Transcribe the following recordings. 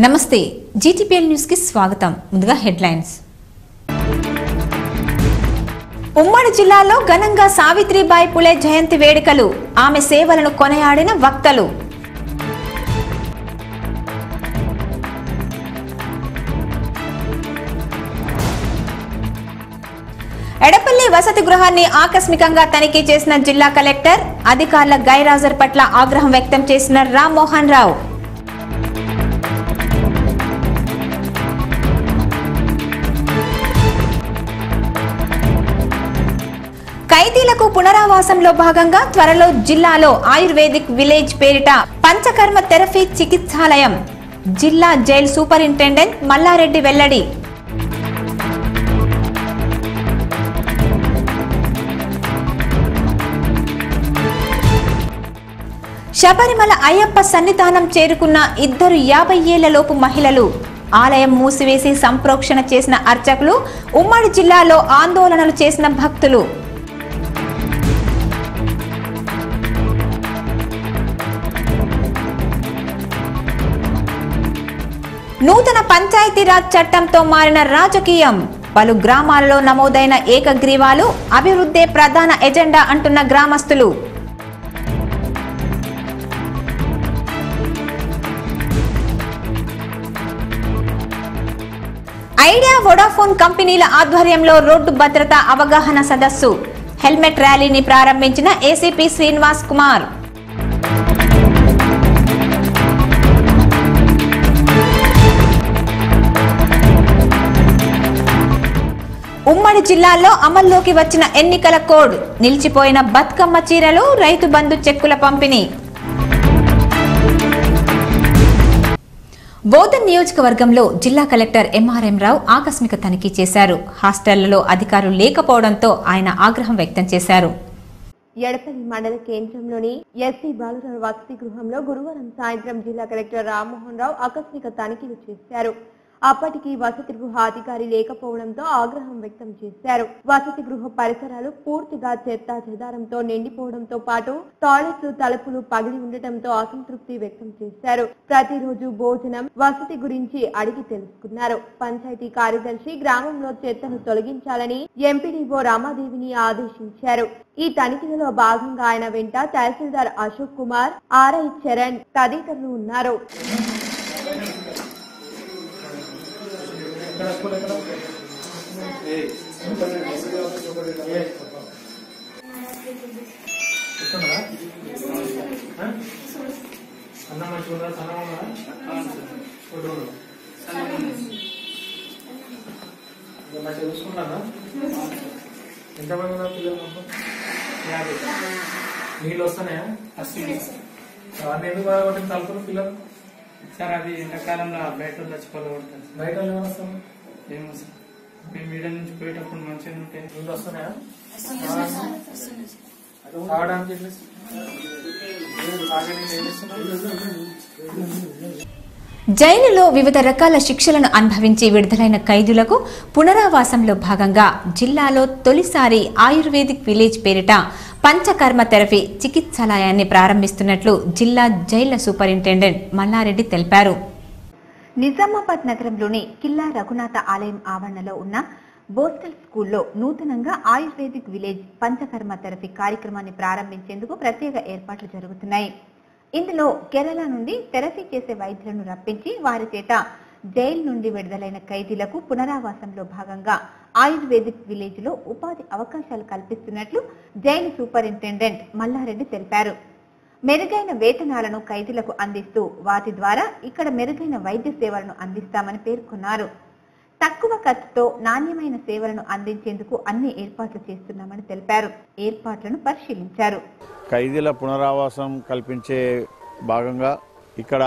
నమస్తే GTPL news కి స్వాగతం. ముందుగా హెడ్లైన్స్. ఉమ్మడి జిల్లాలో ఘనంగా సావిత్రిబాయి పులే జయంతి వేడుకలు. ఆమె సేవలను కొనియాడిన వక్తలు. ఎడపల్లి వసతి గృహాన్ని ఆకస్మికంగా తనిఖీ చేసిన జిల్లా కలెక్టర్. అధికారుల గైర్హాజరు పట్ల ఆగ్రహం వ్యక్తం చేసిన రామ్మోహన్ రావు. ఖైదీలకు పునరావాసంలో భాగంగా త్వరలో జిల్లాలో ఆయుర్వేదిక్ విలేజ్ పేరిట పంచకర్మ థెరపీ చికిత్సాలయం. జిల్లా జైలు సూపరింటెండెంట్ మల్లారెడ్డి వెల్లడి. శబరిమల అయ్యప్ప సన్నిధానం చేరుకున్న ఇద్దరు 50 ఏళ్లలోపు మహిళలు. ఆలయం మూసివేసి సంప్రోక్షణ చేసిన అర్చకులు. ఉమ్మడి జిల్లాలో ఆందోళనలు చేసిన భక్తులు. నూతన పంచాయతీరాజ్ చట్టంతో మారిన రాజకీయం. పలు గ్రామాలలో నమోదైన ఏకగ్రీవాలు. అభివృద్ధే ప్రధాన ఎజెండా అంటున్న గ్రామస్తులు. ఐడియా వోడాఫోన్ కంపెనీల ఆధ్వర్యంలో రోడ్డు భద్రతా అవగాహన సదస్సు. హెల్మెట్ ర్యాలీని ప్రారంభించిన ఏసీపీ శ్రీనివాస్ కుమార్. ఉమ్మడి జిల్లాలో అమల్లోకి వచ్చిన ఎన్నికల కోడ్. నిలిచిపోయిన బతుకమ్మ చీరలు, రైతు బంధు చెక్కుల పంపిణీ. బోధన్ నియోజకవర్గంలో జిల్లా కలెక్టర్ ఎంఆర్ఎం రావు ఆకస్మిక తనిఖీ చేశారు. హాస్టళ్లలో అధికారులు లేకపోవడంతో ఆయన ఆగ్రహం వ్యక్తం చేశారు. ఎడపల్లి మండల కేంద్రంలోని ఎస్సీ బాలుర వసతి గృహంలో గురువారం సాయంత్రం జిల్లా కలెక్టర్ రామ్మోహన్ రావు ఆకస్మిక తనిఖీలు చేశారు. అప్పటికి వసతి గృహ అధికారి లేకపోవడంతో ఆగ్రహం వ్యక్తం చేశారు. వసతి గృహ పరిసరాలు పూర్తిగా చెత్తా చెదారంతో నిండిపోవడంతో పాటు టాయిలెట్లు తలుపులు పగిలి ఉండటంతో అసంతృప్తి వ్యక్తం చేశారు. ప్రతిరోజు భోజనం, వసతి గురించి అడిగి తెలుసుకున్నారు. పంచాయతీ కార్యదర్శి గ్రామంలో చెత్తను తొలగించాలని ఎంపీడీఓ రామాదేవిని ఆదేశించారు. ఈ తనిఖీలలో భాగంగా ఆయన వెంట తహసీల్దార్ అశోక్ కుమార్, ఆర్ఐ చరణ్ తదితరులు ఉన్నారు. నీళ్ళు వస్తున్నాయా? అవన్నీ ఎందుకు బాగా కొట్టిన తలుపులు పిల్లలు సార్? అది ఎండాకాలంలో బయట చచ్చిపోతుంది. బయట వస్తాం ఏమో సార్, మేము మీడియా నుంచి పోయేటప్పుడు మంచిగా ఉంటే నీళ్ళు వస్తున్నాయా? తాగడానికి జైలులో వివిధ రకాల శిక్షలను అనుభవించి విడుదలైన ఖైదీలకు పునరావాసంలో భాగంగా జిల్లాలో తొలిసారి ఆయుర్వేదిక్ విలేజ్ పేరిట పంచకర్మ థెరపీ చికిత్సాలయాన్ని ప్రారంభిస్తున్నట్లు జిల్లా జైళ్ల సూపరింటెండెంట్ మల్లారెడ్డి తెలిపారు. నిజామాబాద్ నగరంలోని కిల్లా రఘునాథ ఆలయం ఆవరణలో ఉన్న బోస్టల్ స్కూల్లో నూతనంగా ఆయుర్వేదిక్ విలేజ్ పంచకర్మ థెరపీ కార్యక్రమాన్ని ప్రారంభించేందుకు ప్రత్యేక ఏర్పాట్లు జరుగుతున్నాయి. ఇందులో కేరళ నుండి థెరపీ చేసే వైద్యులను రప్పించి వారి చేత జైలు నుండి విడుదలైన ఖైదీలకు పునరావాసంలో భాగంగా ఆయుర్వేదిక్ విలేజ్ లో ఉపాధి అవకాశాలు కల్పిస్తున్నట్లు జైలు సూపరింటెండెంట్ మల్లారెడ్డి తెలిపారు. మెరుగైన వేతనాలను ఖైదీలకు అందిస్తూ వాటి ద్వారా ఇక్కడ మెరుగైన వైద్య సేవలను అందిస్తామని పేర్కొన్నారు. తక్కువ ఖర్చుతో నాణ్యమైన సేవలను అందించేందుకు అన్ని ఏర్పాట్లు చేస్తున్నామని తెలిపారు. ఏర్పాట్లను పరిశీలించారు. ఖైదీల పునరావాసం కల్పించే భాగంగా ఇక్కడ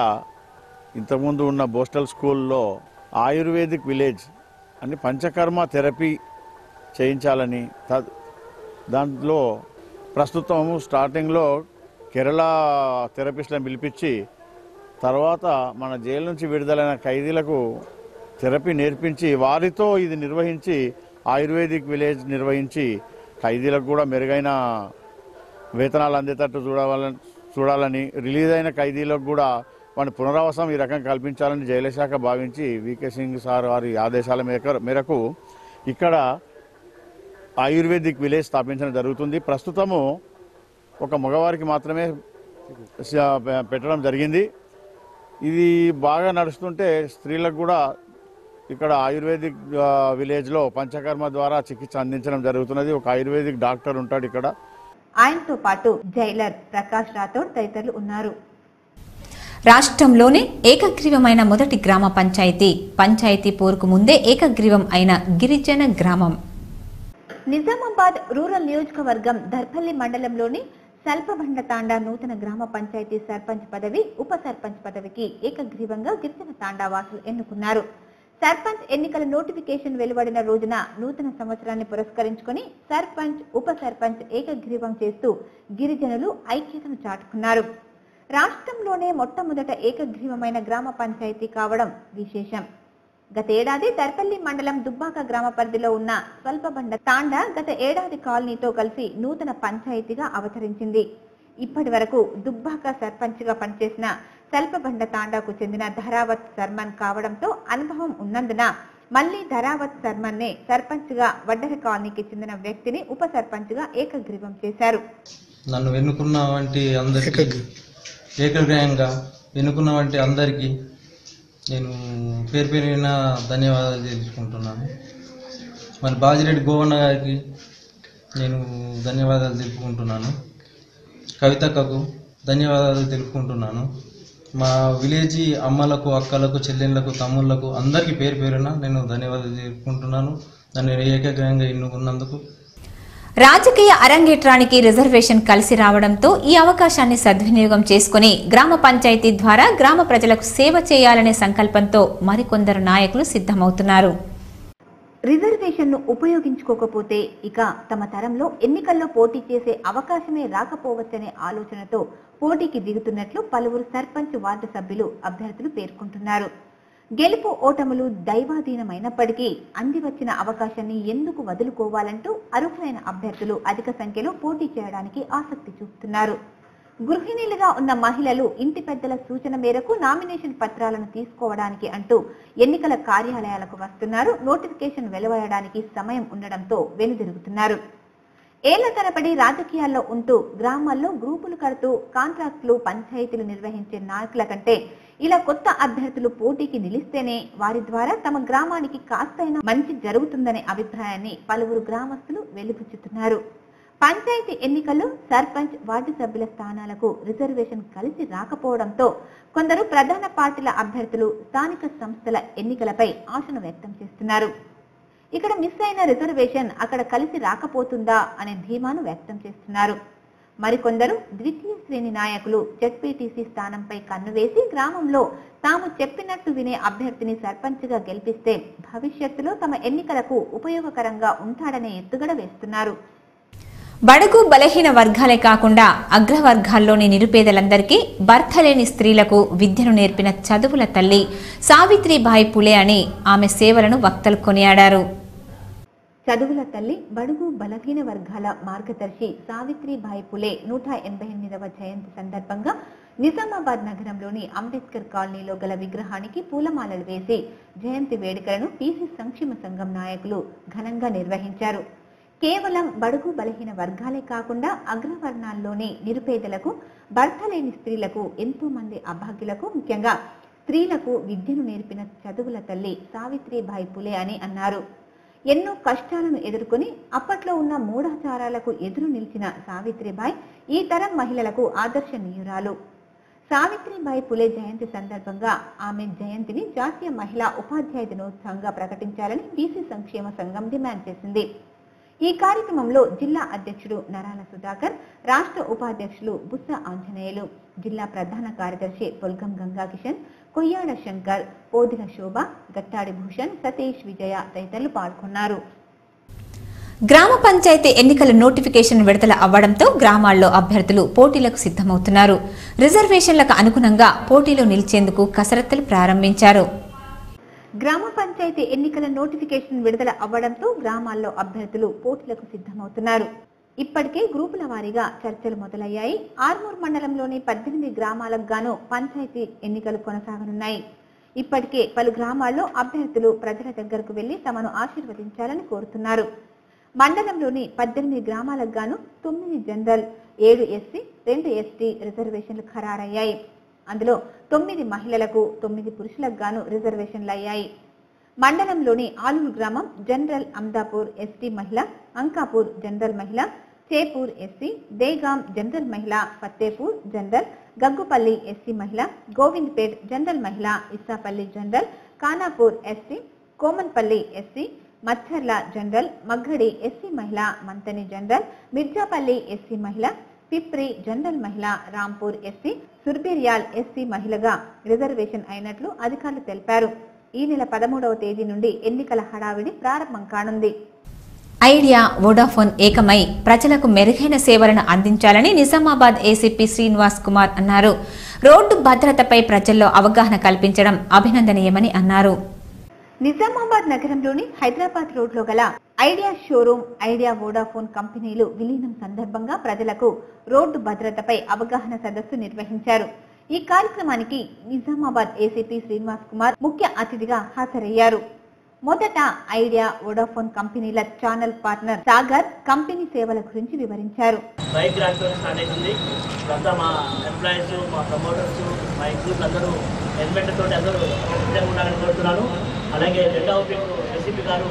ఇంతకుముందు ఉన్న బోస్టల్ స్కూల్లో ఆయుర్వేదిక్ విలేజ్ అని పంచకర్మ థెరపీ చేయించాలని, దాంట్లో ప్రస్తుతం స్టార్టింగ్లో కేరళ థెరపిస్ట్లను పిలిపించి తర్వాత మన జైలు నుంచి విడుదలైన ఖైదీలకు థెరపీ నేర్పించి వారితో ఇది నిర్వహించి ఆయుర్వేదిక్ విలేజ్ నిర్వహించి ఖైదీలకు కూడా మెరుగైన వేతనాలు అందేటట్టు చూడాలని రిలీజ్ అయిన ఖైదీలకు కూడా వాటి పునరావాసం ఈ రకంగా కల్పించాలని జైలశాఖ భావించి వికే సింగ్ సార్ వారి ఆదేశాల మేరకు ఇక్కడ ఆయుర్వేదిక్ విలేజ్ స్థాపించడం జరుగుతుంది. ప్రస్తుతము ఒక మగవారికి మాత్రమే పెట్టడం జరిగింది. ఇది బాగా నడుస్తుంటే స్త్రీలకు కూడా ఇక్కడ ఆయుర్వేదిక్ విలేజ్లో పంచకర్మ ద్వారా చికిత్స అందించడం జరుగుతున్నది. ఒక ఆయుర్వేదిక్ డాక్టర్ ఉంటాడు ఇక్కడ. ఆయనతో పాటు జైలర్ ప్రకాష్ రాథోడ్ తదితరులు ఉన్నారు. రాష్ట్రంలోనే ఏకగ్రీవమైన మొదటి గ్రామ పంచాయతీ పోరుకు ముందే ఏకగ్రీవం అయిన గిరిజన గ్రామం నిజామాబాద్ రూరల్ నియోజకవర్గం దర్పల్లి మండలంలోని సల్పబండ తాండా నూతన గ్రామ పంచాయతీ సర్పంచ్ పదవి, ఉప సర్పంచ్ పదవికి ఏకగ్రీవంగా గిరిజన తాండా వాసులు ఎన్నుకున్నారు. సర్పంచ్ ఎన్నికల నోటిఫికేషన్ వెలువడిన రోజున నూతన సంవత్సరాన్ని పురస్కరించుకుని సర్పంచ్, ఉప సర్పంచ్ ఏకగ్రీవం చేస్తూ గిరిజనులు ఐక్యతను చాటుకున్నారు. రాష్ట్రంలోనే మొట్టమొదట ఏకగ్రీవమైన గ్రామ పంచాయతీ కావడం విశేషం. గతేడాది దర్పల్లి మండలం దుబ్బాక గ్రామ పరిధిలో ఉన్న స్వల్పబండ తాండా గత ఏడాది కాలనీతో కలిసి నూతన పంచాయతీగా అవతరించింది. ఇప్పటి వరకు దుబ్బాక సర్పంచ్ గా పనిచేసిన స్వల్పబండ తాండాకు చెందిన ధరావత్ సర్మన్ కావడంతో అనుభవం ఉన్నందున మళ్లీ ధరావత్ సర్మన్ నే సర్పంచ్ గా వడ్డర కాలనీకి చెందిన వ్యక్తిని ఉప సర్పంచ్ గా ఏకగ్రీవం చేశారు. నన్ను ఎన్నుకున్న వంటి అందరికీ ఏకగ్రీవంగా ఎన్నుకున్న వంటి అందరికీ నేను పేరున ధన్యవాదాలు తెలుసుకుంటున్నాను. మరి బాజిరెడ్డి గోవన్న గారికి నేను ధన్యవాదాలు తెలుపుకుంటున్నాను. కవితక్కకు ధన్యవాదాలు తెలుపుకుంటున్నాను. మా విలేజీ అమ్మలకు, అక్కలకు, చెల్లెళ్ళకు, తమ్ముళ్లకు అందరికీ పేరున నేను ధన్యవాదాలు తెలుపుకుంటున్నాను. నన్ను ఏకగ్రీవంగా ఎన్నుకున్నందుకు. రాజకీయ అరంగేట్రానికి రిజర్వేషన్ కలిసి రావడంతో ఈ అవకాశాన్ని సద్వినియోగం చేసుకుని గ్రామ పంచాయతీ ద్వారా గ్రామ ప్రజలకు సేవ చేయాలనే సంకల్పంతో మరికొందరు నాయకులు సిద్ధమవుతున్నారు. రిజర్వేషన్ ను ఉపయోగించుకోకపోతే ఇక తమ తరంలో ఎన్నికల్లో పోటీ చేసే అవకాశమే రాకపోవచ్చనే ఆలోచనతో పోటీకి దిగుతున్నట్లు పలువురు సర్పంచ్, వార్డు సభ్యులు, అభ్యర్థులు పేర్కొంటున్నారు. గెలుపు ఓటములు దైవాధీనమైనప్పటికీ అంది వచ్చిన అవకాశాన్ని ఎందుకు వదులుకోవాలంటూ అర్హులైన అభ్యర్థులు అధిక సంఖ్యలో పోటీ చేయడానికి ఆసక్తి చూపుతున్నారు. గృహిణీలుగా ఉన్న మహిళలు ఇంటి పెద్దల సూచన మేరకు నామినేషన్ పత్రాలను తీసుకోవడానికి అంటూ ఎన్నికల కార్యాలయాలకు వస్తున్నారు. నోటిఫికేషన్ వెలువడడానికి సమయం ఉండడంతో వెనుదిరుగుతున్నారు. ఏళ్ల తరబడి రాజకీయాల్లో ఉంటూ గ్రామాల్లో గ్రూపులు కడుతూ కాంట్రాక్టులు, పంచాయతీలు నిర్వహించే నాయకుల కంటే ఇలా కొత్త అభ్యర్థులు పోటీకి నిలిస్తేనే వారి ద్వారా తమ గ్రామానికి కాస్తైనా మంచి జరుగుతుందనే అభిప్రాయాన్ని పలువురు గ్రామస్తులు వెలిబుచ్చుతున్నారు. పంచాయతీ ఎన్నికల్లో సర్పంచ్, వార్డు సభ్యుల స్థానాలకు రిజర్వేషన్ కలిసి రాకపోవడంతో కొందరు ప్రధాన పార్టీల అభ్యర్థులు స్థానిక సంస్థల ఎన్నికలపై ఆశను వ్యక్తం చేస్తున్నారు. ఇక్కడ మిస్ అయిన రిజర్వేషన్ అక్కడ కలిసి రాకపోతుందా అనే ధీమాను వ్యక్తం చేస్తున్నారు. మరికొందరు ద్వితీయ శ్రేణి నాయకులు జెడ్పీటీసీ స్థానంపై కన్నువేసి గ్రామంలో తాము చెప్పినట్టు వినే అభ్యర్థిని సర్పంచ్గా గెలిపిస్తే భవిష్యత్తులో తమ ఎన్నికలకు ఉపయోగకరంగా ఉంటాడనే ఎత్తుగడ వేస్తున్నారు. బడుగు బలహీన వర్గాలే కాకుండా అగ్రవర్గాల్లోని నిరుపేదలందరికీ భర్త లేని స్త్రీలకు విద్యను నేర్పిన చదువుల తల్లి సావిత్రిబాయి పులే అని ఆమె సేవలను వక్తలు కొనియాడారు. చదువుల తల్లి, బడుగు బలహీన వర్గాల మార్గదర్శి సావిత్రిబాయి పులే 188వ జయంతి సందర్భంగా నిజామాబాద్ నగరంలోని అంబేద్కర్ కాలనీలో గల విగ్రహానికి పూలమాలలు వేసి జయంతి వేడుకలను పీసీ సంక్షేమ సంఘం నాయకులు ఘనంగా నిర్వహించారు. కేవలం బడుగు బలహీన వర్గాలే కాకుండా అగ్రవర్ణాల్లోని నిరుపేదలకు, భర్త లేని స్త్రీలకు, ఎంతో మంది అభాగ్యులకు, ముఖ్యంగా స్త్రీలకు విద్యను నేర్పిన చదువుల తల్లి సావిత్రిబాయి పులే అని అన్నారు. ఎన్నో కష్టాలను ఎదుర్కొని అప్పట్లో ఉన్న మూఢాచారాలకు ఎదురు నిలిచిన సావిత్రిబాయి ఈ తరం మహిళలకు ఆదర్శనీయురాలు. సావిత్రిబాయి పులే జయంతి సందర్భంగా ఆమె జయంతిని జాతీయ మహిళా ఉపాధ్యాయ దినోత్సవంగా ప్రకటించాలని బీసీ సంక్షేమ సంఘం డిమాండ్ చేసింది. ఈ కార్యక్రమంలో జిల్లా అధ్యక్షుడు నరాల సుధాకర్, రాష్ట్ర ఉపాధ్యక్షులు బుస్స ఆంజనేయులు, జిల్లా ప్రధాన కార్యదర్శి పొల్గం గంగాకిషన్, కొయ్యాడ శంకర్, పోదిల శోభ, గట్టాడి భూషణ్, సతీష్, విజయ తదితరులు పాల్గొన్నారు. గ్రామ పంచాయతీ ఎన్నికల నోటిఫికేషన్ విడుదల అవ్వడంతో గ్రామాల్లో అభ్యర్థులు పోటీలకు సిద్ధమవుతున్నారు. రిజర్వేషన్లకు అనుగుణంగా పోటీలో నిలిచేందుకు కసరత్తులు ప్రారంభించారు. గ్రామ పంచాయతీ ఎన్నికల నోటిఫికేషన్ విడుదల అవ్వడంతో గ్రామాల్లో అభ్యర్థులు పోటీలకు సిద్ధమవుతున్నారు. ఇప్పటికే గ్రూపుల వారీగా చర్చలు మొదలయ్యాయి. ఆర్మూర్ మండలంలోని 18 గ్రామాలకు గాను పంచాయతీ ఎన్నికలు కొనసాగనున్నాయి. ఇప్పటికే పలు గ్రామాల్లో అభ్యర్థులు ప్రజల దగ్గరకు వెళ్లి తమను ఆశీర్వదించాలని కోరుతున్నారు. మండలంలోని 18 గ్రామాలకు గాను 9 జనరల్, 7 ఎస్సీ, 2 ఎస్టీ రిజర్వేషన్లు ఖరారయ్యాయి. అందులో 9 మహిళలకు, 9 పురుషులకు గాను రిజర్వేషన్లు అయ్యాయి. మండలంలోని ఆలూరు గ్రామం జనరల్, అమ్దాపూర్ ఎస్టీ మహిళ, అంకాపూర్ జనరల్ మహిళ, చేపూర్ ఎస్సీ, దేగాం జనరల్ మహిళ, ఫత్తేపూర్ జనరల్, గగ్గుపల్లి ఎస్సీ మహిళ, గోవింద్పేట్ జనరల్ మహిళ, Issapalli general, Khanapur SC, Komanpalli SC, Macharla general, Maggadi SC మహిళ, మంతని జనరల్, మిర్జాపల్లి ఎస్సీ మహిళ, పిప్రి జనరల్ మహిళ, రాంపూర్ ఎస్సీ, సుర్బిర్యాల్ ఎస్సీ మహిళగా రిజర్వేషన్ అయినట్లు అధికారులు తెలిపారు. ఈ నెల 13వ తేదీ నుండి ఎన్నికల హడావిడి ప్రారంభం కానుంది. ఐడియా, వోడాఫోన్ ఏకమై ప్రజలకు మెరుగైన సేవలను అందించాలని నిజామాబాద్ ఏసీపీ శ్రీనివాస్ కుమార్ అన్నారు. రోడ్డు భద్రతపై ప్రజల్లో అవగాహన కల్పించడం అభినందనీయమని అన్నారు. నిజామాబాద్ నగరంలోని హైదరాబాద్ రోడ్లో గల ఐడియా షోరూమ్, ఐడియా వోడాఫోన్ కంపెనీలు విలీనం సందర్భంగా ప్రజలకు రోడ్డు భద్రతపై అవగాహన సదస్సు నిర్వహించారు. ఈ కార్యక్రమానికి నిజామాబాద్ ఏసీపీ శ్రీనివాస్ కుమార్ ముఖ్య అతిథిగా హాజరయ్యారు. మొదట ఐడియా వోడాఫోన్ కంపెనీల ఛానల్ పార్ట్నర్ సాగర్ కంపెనీ సేవల గురించి వివరించారు. బైక్ ర్యాలీతో స్టార్ట్ అవుతుంది. ఇప్పుడంతా మా ఎంప్లాయీస్, మా ప్రమోటర్స్, మా ఎగ్జిక్యూటివ్ అందరూ హెల్మెట్ తోటి అందరూ సిద్ధంగా ఉండాలని కోరుతున్నాను. అలాగే జెండా ఊపింగ్ ఎస్సీపీ గారు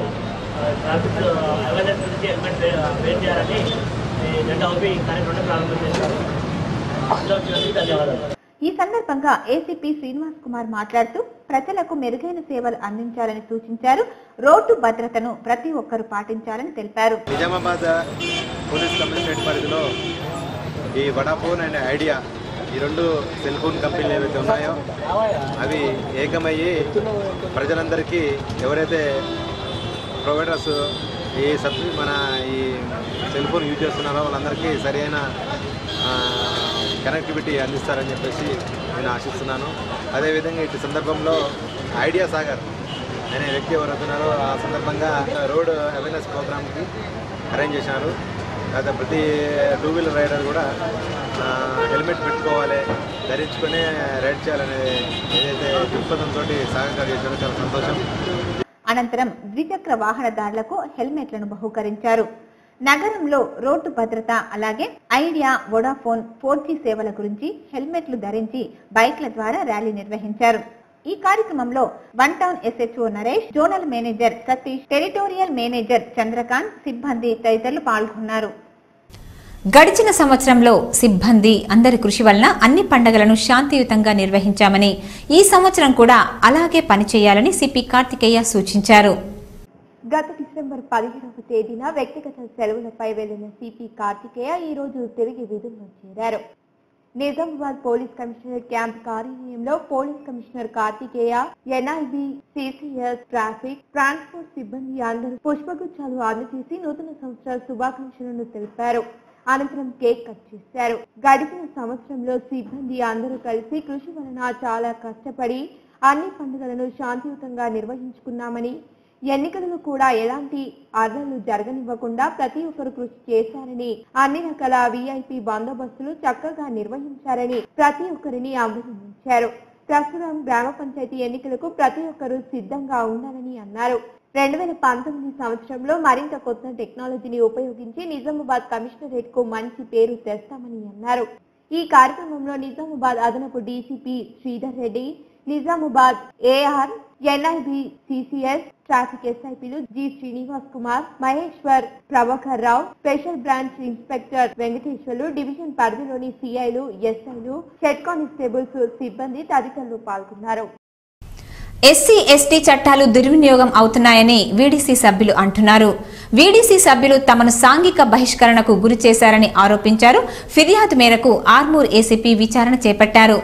ట్రాఫిక్ అవేర్నెస్ గురించి హెల్మెట్ వేర్ చేయాలని జెండా ఊపి కార్యక్రమాన్ని ప్రారంభం చేశారు. ధన్యవాదాలు. ఈ సందర్భంగా ఏసీపీ శ్రీనివాస్ కుమార్ మాట్లాడుతూ ప్రజలకు మెరుగైన సేవలు అందించాలని సూచించారు. రోడ్డు భద్రతను ప్రతి ఒక్కరూ పాటించాలని తెలిపారు. నిజామాబాద్ పోలీస్ కమిషనరేట్ పరిధిలో ఈ వడాఫోన్ అండ్ ఐడియా, ఈ 2 సెల్ ఫోన్ కంపెనీలు ఏవైతే ఉన్నాయో అవి ఏకమయ్యి ప్రజలందరికీ, ఎవరైతే ప్రొవైడర్స్ ఈ మన ఈ సెల్ ఫోన్ యూజ్ చేస్తున్నారో వాళ్ళందరికీ సరైన కనెక్టివిటీ అందిస్తారని చెప్పేసి నేను ఆశిస్తున్నాను. అదేవిధంగా ఇటు సందర్భంలో ఐడియా సాగర్ అనే వ్యక్తి ఎవరైతున్నారో ఆ సందర్భంగా రోడ్ అవేర్నెస్ ప్రోగ్రామ్కి అరేంజ్ చేశారు. అయితే ప్రతి 2 వీలర్ రైడర్ కూడా హెల్మెట్ పెట్టుకోవాలి, ధరించుకొని రైడ్ చేయాలనే ఏదైతే దృక్పథంతో సాగర్ చేశారో చాలా సంతోషం. అనంతరం ద్విచక్ర వాహనదారులకు హెల్మెట్లను బహూకరించారు. నగరంలో రోడ్డు భద్రత, అలాగే ఐడియా వోడాఫోన్ 4G సేవల గురించి హెల్మెట్లు ధరించి బైక్ల ద్వారా ర్యాలీ నిర్వహించారు. ఈ కార్యక్రమంలో 1 town SHO Naresh, zonal manager Satish, territorial manager Chandrakant, సిబ్బంది తదితరులు పాల్గొన్నారు. గడిచిన సంవత్సరంలో సిబ్బంది అందరి కృషి వలన అన్ని పండుగలను శాంతియుతంగా నిర్వహించామని, ఈ సంవత్సరం కూడా అలాగే పనిచేయాలని సిపి కార్తికేయ సూచించారు. గత డిసెంబర్ 17వ తేదీన వ్యక్తిగత సెలవులపై వెళ్లిన సిపి కార్తికేయ ఈ రోజు తిరిగి విధుల్లో చేరారు. నిజామాబాద్ పోలీస్ కమిషనర్ క్యాంప్ కార్యాలయంలో police commissioner Karthikeya, NIB, CCS, traffic, transport సిబ్బంది అందరూ పుష్పగుచ్చాలు అందజేసి నూతన సంవత్సర శుభాకాంక్షలను తెలిపారు. అనంతరం కేక్ కట్ చేశారు. గడిచిన సంవత్సరంలో సిబ్బంది అందరూ కలిసి కృషి వలన చాలా కష్టపడి అన్ని పండుగలను శాంతియుతంగా నిర్వహించుకున్నామని, ఎన్నికలలో కూడా ఎలాంటి అర్ధలు జరగనివ్వకుండా ప్రతి ఒక్కరు కృషి చేశారని, అన్ని రకాల విఐపి బందోబస్తులు చక్కగా నిర్వహించారని ప్రతి ఒక్కరిని అభినందించారు. ప్రస్తుతం గ్రామ పంచాయతీ ఎన్నికలకు ప్రతి ఒక్కరూ సిద్ధంగా ఉండాలని అన్నారు. 2019 సంవత్సరంలో మరింత కొత్త టెక్నాలజీని ఉపయోగించి నిజామాబాద్ కమిషనరేట్ కు మంచి పేరు తెస్తామని అన్నారు. ఈ కార్యక్రమంలో నిజామాబాద్ అదనపు DCP Sridhar Reddy, Nizamabad AR, NIB, CCS, traffic ఎస్ఐపీలు G Srinivas Kumar, Maheshwar, Prabhakar Rao, special branch inspector Venkateswarlu, division పరిధిలోని సిఐలు, ఎస్ఐలు, హెడ్ కానిస్టేబుల్స్, సిబ్బంది తదితరులు పాల్గొన్నారు. ఎస్సీ ఎస్టీ చట్టాలు దుర్వినియోగం అవుతున్నాయని వీడీసీ సభ్యులు అంటున్నారు. వీడీసీ సభ్యులు తమను సాంఘిక బహిష్కరణకు గురి చేశారని ఆరోపించారు. ఫిర్యాదు మేరకు ఆర్మూర్ ఏసీపీ విచారణ చేపట్టారు.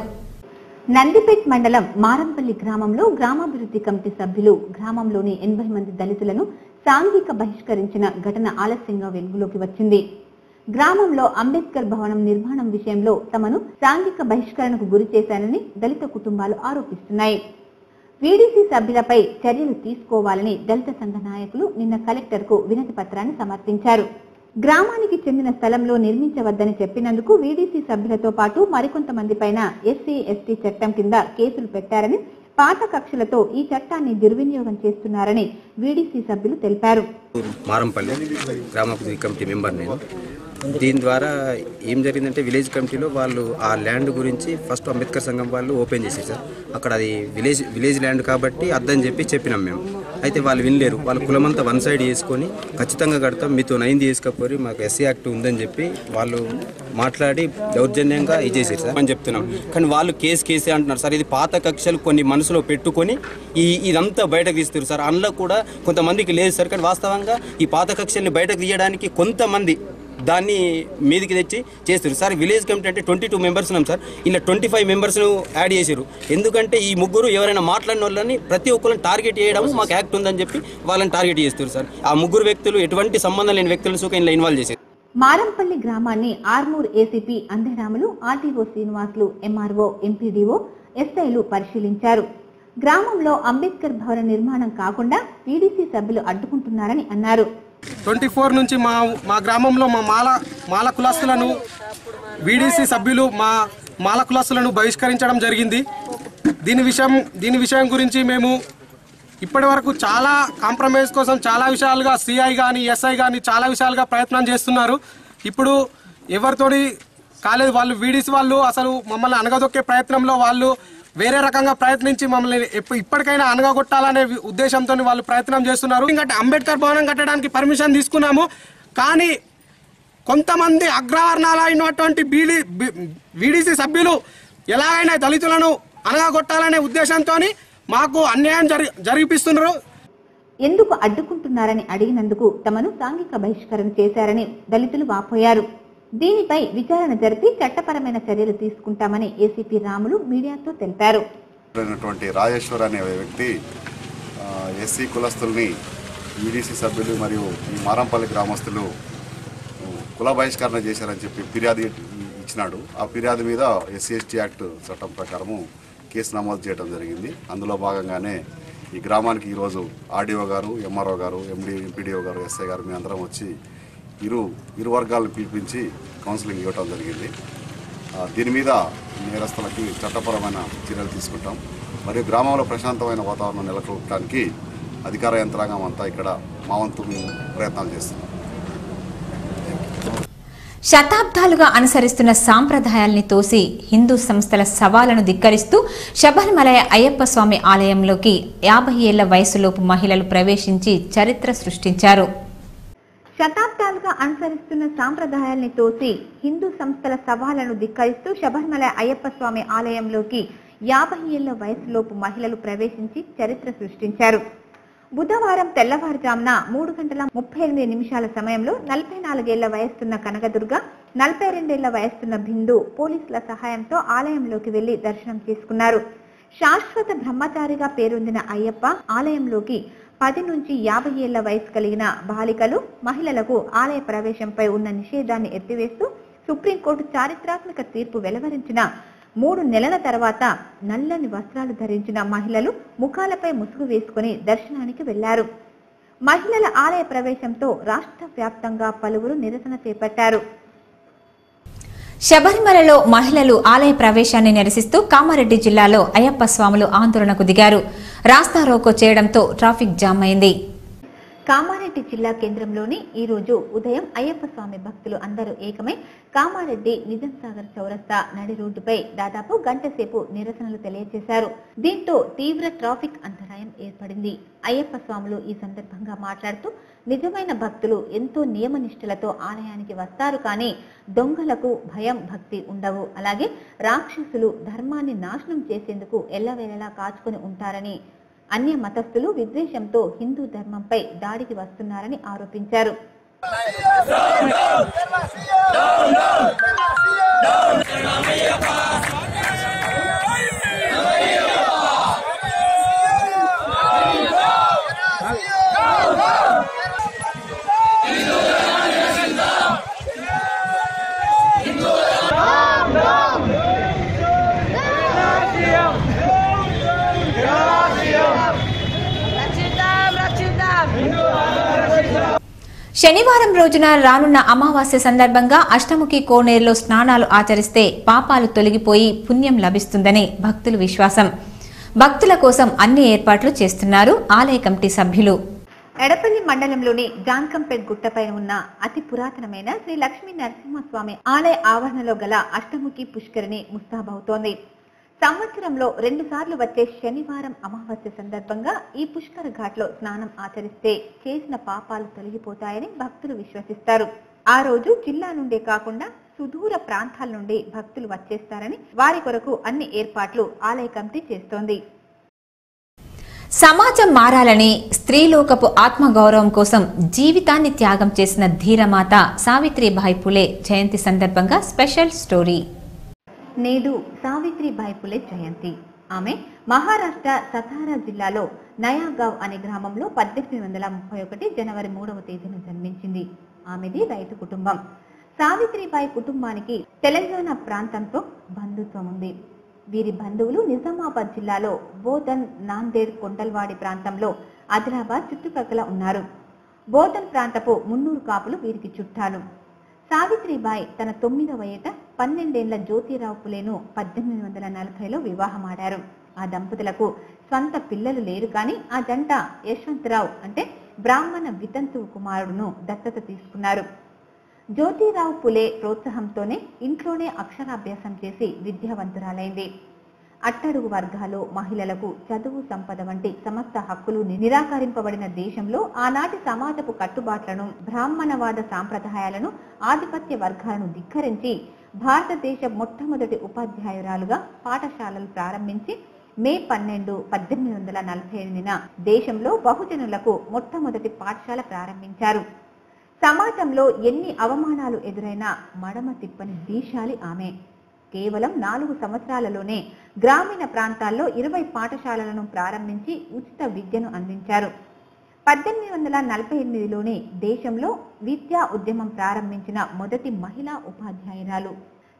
నందిపేట్ మండలం మారంపల్లి గ్రామంలో గ్రామాభివృద్ధి కమిటీ సభ్యులు గ్రామంలోని 80 మంది దళితులను సాంఘిక బహిష్కరించిన ఘటన ఆలస్యంగా వెలుగులోకి వచ్చింది. గ్రామంలో అంబేద్కర్ భవనం నిర్మాణం విషయంలో తమను సాంఘిక బహిష్కరణకు గురి చేశారని దళిత కుటుంబాలు ఆరోపిస్తున్నాయి. వీడీసీ సభ్యులపై చర్యలు తీసుకోవాలని దళిత సంఘ నాయకులు నిన్న కలెక్టర్ కు వినతి పత్రాన్ని సమర్పించారు. గ్రామానికి చెందిన స్థలంలో నిర్మించవద్దని చెప్పినందుకు వీడీసీ సభ్యులతో పాటు మరికొంతమంది పైన ఎస్సీ ఎస్టీ చట్టం కింద కేసులు పెట్టారని, పాత కక్షలతో ఈ చట్టాన్ని దుర్వినియోగం చేస్తున్నారని వీడీసీ సభ్యులు తెలిపారు. మారంపల్లి గ్రామ కమిటీ మెంబర్ నేను. దీని ద్వారా ఏం జరిగిందంటే విలేజ్ కమిటీలో వాళ్ళు ఆ ల్యాండ్ గురించి ఫస్ట్ అంబేద్కర్ సంఘం వాళ్ళు ఓపెన్ చేశారు సార్. అక్కడ అది విలేజ్ ల్యాండ్ కాబట్టి అద్దని చెప్పినాం మేము. అయితే వాళ్ళు వినలేరు. వాళ్ళ కులమంతా వన్ సైడ్ చేసుకొని ఖచ్చితంగా కడతాం, మీతో 9 చేసుకపోయి మాకు ఎస్సీ యాక్ట్ ఉందని చెప్పి వాళ్ళు మాట్లాడి దౌర్జన్యంగా ఇది చేశారు సార్ అని చెప్తున్నాం. కానీ వాళ్ళు కేసే అంటున్నారు సార్. ఇది పాత కక్షలు కొన్ని మనసులో పెట్టుకొని ఇదంతా బయటకు తీస్తారు సార్. అందులో కూడా కొంతమందికి లేదు సార్. కానీ వాస్తవంగా ఈ పాత కక్షల్ని బయటకు తీయడానికి కొంతమంది దాన్ని మీదికి తెచ్చి చేస్తారు సార్. విలేజ్ కమిటీ అంటే 22 మెంబర్స్ ఉన్నాం సార్. ఇలా 25 మెంబర్స్ను యాడ్ చేశారు. ఎందుకంటే ఈ ముగ్గురు ఎవరైనా మాట్లాడిన వాళ్ళని ప్రతి ఒక్కరిని టార్గెట్ చేయడం మాకు యాక్ట్ ఉందని చెప్పి వాళ్ళని టార్గెట్ చేస్తారు సార్. ఆ ముగ్గురు వ్యక్తులు ఎటువంటి సంబంధం లేని వ్యక్తులను సుఖ ఇలా ఇన్వాల్వ్ చేశారు. మారంపల్లి గ్రామాన్ని Armoor ACP Anderamulu, RTO Srinivasulu, MRO, MPDO, ఎస్ఐలు పరిశీలించారు. గ్రామంలో అంబేద్కర్ భవన నిర్మాణం కాకుండా వీడీసీ సభ్యులు అడ్డుకుంటున్నారని అన్నారు. 24 నుంచి మా గ్రామంలో మా మాల కులస్తులను వీడీసీ సభ్యులు మా మాల కులస్తులను బహిష్కరించడం జరిగింది. దీని విషయం గురించి మేము ఇప్పటి వరకు చాలా కాంప్రమైజ్ కోసం చాలా విషయాలుగా సిఐ కానీ ఎస్ఐ కానీ చాలా విషయాలుగా ప్రయత్నం చేస్తున్నారు. ఇప్పుడు ఎవరితోటి కాలేదు. వాళ్ళు వీడీసీ వాళ్ళు అసలు మమ్మల్ని అనగదొక్కే ప్రయత్నంలో వాళ్ళు వేరే రకంగా ప్రయత్నించి మమ్మల్ని ఇప్పటికైనా అనగగొట్టాలనే ఉద్దేశంతో వాళ్ళు ప్రయత్నం చేస్తున్నారు. ఇంకా అంబేద్కర్ భవనం కట్టడానికి పర్మిషన్ తీసుకున్నాము. కానీ కొంతమంది అగ్రవర్ణాలైనటువంటి వీడీసీ సభ్యులు ఎలాగైనా దళితులను అనగగొట్టాలనే ఉద్దేశంతో మాకు అన్యాయం జరిపిస్తున్నారు. ఎందుకు అడ్డుకుంటున్నారని అడిగినందుకు తమను సాంఘిక బహిష్కరణ చేశారని దళితులు వాపోయారు. దీనిపై విచారణ జరిపి చట్టపరమైన చర్యలు తీసుకుంటామని ఏసీపీ రాములు మీడియాతో తెలిపారు. రాజేశ్వర్ అనే వ్యక్తి ఎస్సీ కులస్తుల్ని వీడీసీ సభ్యులు మరియు ఈ మారంపల్లి గ్రామస్తులు కుల బహిష్కరణ చేశారని చెప్పి ఫిర్యాదు ఇచ్చినాడు. ఆ ఫిర్యాదు మీద ఎస్సీ ఎస్టీ యాక్ట్ చట్టం ప్రకారము కేసు నమోదు చేయడం జరిగింది. అందులో భాగంగానే ఈ గ్రామానికి ఈరోజు ఆర్డీఓ గారు, ఎంఆర్ఓ గారు, ఎంపీడీఓ గారు, ఎస్ఐ గారు మీ అందరం వచ్చి ఇరు వర్గాలను పిలిపించి కౌన్సిలింగ్ ఇవ్వటం జరిగింది. దీని మీద నేరస్తులకి చట్టపరమైన చర్యలు తీసుకుంటాం. మరియు గ్రామంలో ప్రశాంతమైన వాతావరణం నెలకొల్పడానికి అధికార యంత్రాంగం అంతా ఇక్కడ మా వంతు ప్రయత్నాలు చేస్తున్నాం. శతాబ్దాలుగా అనుసరిస్తున్న సాంప్రదాయాల్ని తోసి హిందూ సంస్థల సవాళ్లను ధిక్కరిస్తూ శబరిమల అయ్యప్ప స్వామి ఆలయంలోకి 50 ఏళ్ల వయసులోపు మహిళలు ప్రవేశించి చరిత్ర సృష్టించారు. శతాబ్దాలుగా అనుసరిస్తున్న సాంప్రదాయాల్ని తోసి హిందూ సంస్థల సవాళ్లను ధిక్కరిస్తూ శబరిమల అయ్యప్ప స్వామి ఆలయంలోకి 50 ఏళ్ల వయసులోపు మహిళలు ప్రవేశించి చరిత్ర సృష్టించారు. బుధవారం తెల్లవారుజామున 3:38 సమయంలో 44 ఏళ్ల వయస్సున్న కనకదుర్గ, 42 ఏళ్ల వయస్సున్న బిందు పోలీసుల సహాయంతో ఆలయంలోకి వెళ్లి దర్శనం చేసుకున్నారు. శాశ్వత బ్రహ్మచారిగా పేరొందిన అయ్యప్ప ఆలయంలోకి 10 నుంచి 50 ఏళ్ల వయసు కలిగిన బాలికలు, మహిళలకు ఆలయ ప్రవేశంపై ఉన్న నిషేధాన్ని ఎత్తివేస్తూ సుప్రీంకోర్టు చారిత్రాత్మక తీర్పు వెలువరించిన 3 నెలల తర్వాత నల్లని వస్త్రాలు ధరించిన మహిళలు ముఖాలపై ముసుగు వేసుకుని దర్శనానికి వెళ్లారు. మహిళల ఆలయ ప్రవేశంతో రాష్ట్ర వ్యాప్తంగా పలువురు నిరసన చేపట్టారు. శబరిమలలో మహిళలు ఆలయ ప్రవేశాన్ని నిరసిస్తూ కామారెడ్డి జిల్లాలో అయ్యప్ప స్వాములు ఆందోళనకు దిగారు. రాస్తా రోకో చేయడంతో ట్రాఫిక్ జామ్ అయింది. కామారెడ్డి జిల్లా కేంద్రంలోని ఈ రోజు ఉదయం అయ్యప్ప స్వామి భక్తులు అందరూ ఏకమై కామారెడ్డి నిజాం సాగర్ చౌరస్తా నడి రోడ్డుపై దాదాపు గంట సేపు నిరసనలు తెలియజేశారు. దీంతో తీవ్ర ట్రాఫిక్ అంతరాయం ఏర్పడింది. అయ్యప్ప స్వాములు ఈ సందర్భంగా మాట్లాడుతూ నిజమైన భక్తులు ఎంతో నియమనిష్ఠులతో ఆలయానికి వస్తారు, కానీ దొంగలకు భయం భక్తి ఉండవు. అలాగే రాక్షసులు ధర్మాన్ని నాశనం చేసేందుకు ఎల్లవేళలా కాచుకొని ఉంటారని, అన్య మతస్థులు విద్వేషంతో హిందూ ధర్మంపై దాడికి వస్తున్నారని ఆరోపించారు. శనివారం రోజున రానున్న అమావాస్య సందర్భంగా అష్టముఖి కోనేరులో స్నానాలు ఆచరిస్తే పాపాలు తొలగిపోయి పుణ్యం లభిస్తుందని భక్తుల విశ్వాసం. భక్తుల కోసం అన్ని ఏర్పాట్లు చేస్తున్నారు ఆలయ కమిటీ సభ్యులు. ఎడపల్లి మండలంలోని జాన్కంపేట్ గుట్టపై ఉన్న అతి పురాతనమైన శ్రీ లక్ష్మీ నరసింహస్వామి ఆలయ ఆవరణలో గల అష్టముఖి పుష్కరిణి ముస్తాబవుతోంది. సంవత్సరంలో 2 సార్లు వచ్చే శనివారం అమావాస్య సందర్భంగా ఈ పుష్కర ఘాట్లో స్నానం ఆచరిస్తే చేసిన పాపాలు తొలగిపోతాయని భక్తులు విశ్వసిస్తారు. ఆ రోజు జిల్లా నుండే కాకుండా సుదూర ప్రాంతాల నుండి భక్తులు వచ్చేస్తారని వారి కొరకు అన్ని ఏర్పాట్లు ఆలయ కమిటీ చేస్తోంది. సమాజం మారాలని స్త్రీలోకపు ఆత్మగౌరవం కోసం జీవితాన్ని త్యాగం చేసిన ధీరమాత సావిత్రిబాయి పులే జయంతి సందర్భంగా స్పెషల్ స్టోరీ. నేడు సావిత్రిబాయి పులే జయంతి. ఆమె మహారాష్ట్ర సతారా జిల్లాలో నయాగావ్ అనే గ్రామంలో 1831 జనవరి 3వ తేదీన జన్మించింది. ఆమెది రైతు కుటుంబం. సావిత్రిబాయి కుటుంబానికి తెలంగాణ ప్రాంతంతో బంధుత్వం ఉంది. వీరి బంధువులు నిజామాబాద్ జిల్లాలో బోధన్, నాందేడ్, కొండల్వాడి ప్రాంతంలో ఆదిలాబాద్ చుట్టుపక్కల ఉన్నారు. బోధన్ ప్రాంతపు 300 కాపులు వీరికి చుట్టాలు. సావిత్రిబాయి తన 9వ ఏట 12 ఏళ్ల జ్యోతిరావు పులేను 1840లో వివాహమాడారు. ఆ దంపతులకు స్వంత పిల్లలు లేరు కానీ ఆ జంట యశ్వంతరావు అంటే బ్రాహ్మణ వితంతువు కుమారుడును దత్తత తీసుకున్నారు. జ్యోతిరావు పులే ప్రోత్సాహంతోనే ఇంట్లోనే అక్షరాభ్యాసం చేసి విద్యావంతురాలైంది. అట్టడుగు వర్గాలు, మహిళలకు చదువు, సంపద వంటి సమస్త హక్కులు నిరాకరింపబడిన దేశంలో ఆనాటి సమాజపు కట్టుబాట్లను, బ్రాహ్మణవాద సాంప్రదాయాలను, ఆధిపత్య వర్గాలను ధిక్కరించి భారతదేశ మొట్టమొదటి ఉపాధ్యాయురాలుగా పాఠశాలలు ప్రారంభించి మే 12, 1848 దేశంలో బహుజనులకు మొట్టమొదటి పాఠశాల ప్రారంభించారు. సమాజంలో ఎన్ని అవమానాలు ఎదురైనా మడమ తిప్పని దీశాలి ఆమె. కేవలం 4 సంవత్సరాలలోనే గ్రామీణ ప్రాంతాల్లో 20 పాఠశాలలను ప్రారంభించి ఉచిత విద్యను అందించారు. 1848లోనే దేశంలో విద్యా ఉద్యమం ప్రారంభించిన మొదటి మహిళా ఉపాధ్యాయురాలు.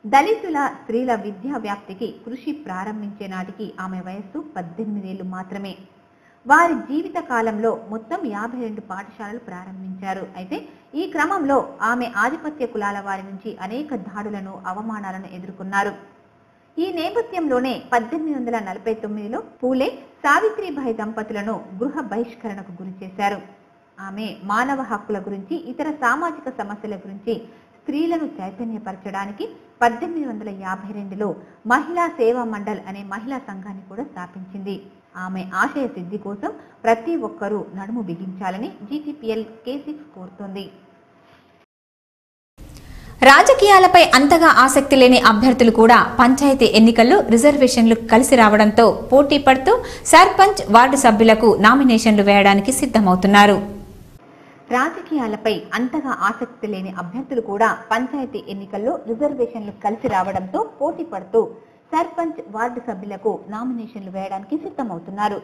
దళితుల స్త్రీల విద్యా వ్యాప్తికి కృషి ప్రారంభించే నాటికి ఆమె వయస్సు 18 ఏళ్లు మాత్రమే. వారి జీవిత కాలంలో మొత్తం 52 పాఠశాలలు ప్రారంభించారు. అయితే ఈ క్రమంలో ఆమె ఆధిపత్య కులాల వారి నుంచి అనేక దాడులను, అవమానాలను ఎదుర్కొన్నారు. ఈ నేపథ్యంలోనే 1849లో పూలే సావిత్రిబాయి దంపతులను గృహ బహిష్కరణకు గురి చేశారు. ఆమె మానవ హక్కుల గురించి, ఇతర సామాజిక సమస్యల గురించి స్త్రీలను చైతన్యపరచడానికి 1852లో మహిళా సేవా మండల్ అనే మహిళా సంఘాన్ని కూడా స్థాపించింది. ఆమె ఆశయ సిద్ధి కోసం ప్రతి ఒక్కరూ నడుము బిగించాలని జీటీపీఎల్ K6 కోరుతోంది. రాజకీయాలపై అంతగా ఆసక్తి లేని అభ్యర్థులు కూడా పంచాయతీ ఎన్నికల్లో రిజర్వేషన్లు కలిసి రావడంతో పోటీ పడుతూ సర్పంచ్, వార్డు సభ్యులకు నామినేషన్లు వేయడానికి సిద్ధమవుతున్నారు. రాజకీయాలపై అంతగా ఆసక్తి లేని అభ్యర్థులు కూడా పంచాయతీ ఎన్నికల్లో రిజర్వేషన్లు కలిసి రావడంతో పోటీ పడుతూ సర్పంచ్, వార్డు సభ్యులకు నామినేషన్లు వేయడానికి సిద్ధమవుతున్నారు.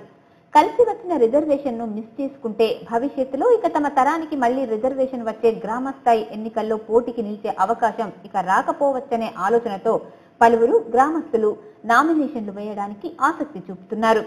కలిసి వచ్చిన రిజర్వేషన్ ను మిస్ చేసుకుంటే భవిష్యత్తులో ఇక తమ తరానికి మళ్లీ రిజర్వేషన్ వచ్చే గ్రామ స్థాయి ఎన్నికల్లో పోటీకి నిలిచే అవకాశం ఇక రాకపోవచ్చనే ఆలోచనతో పలువురు గ్రామస్తులు నామినేషన్లు వేయడానికి ఆసక్తి చూపుతున్నారు.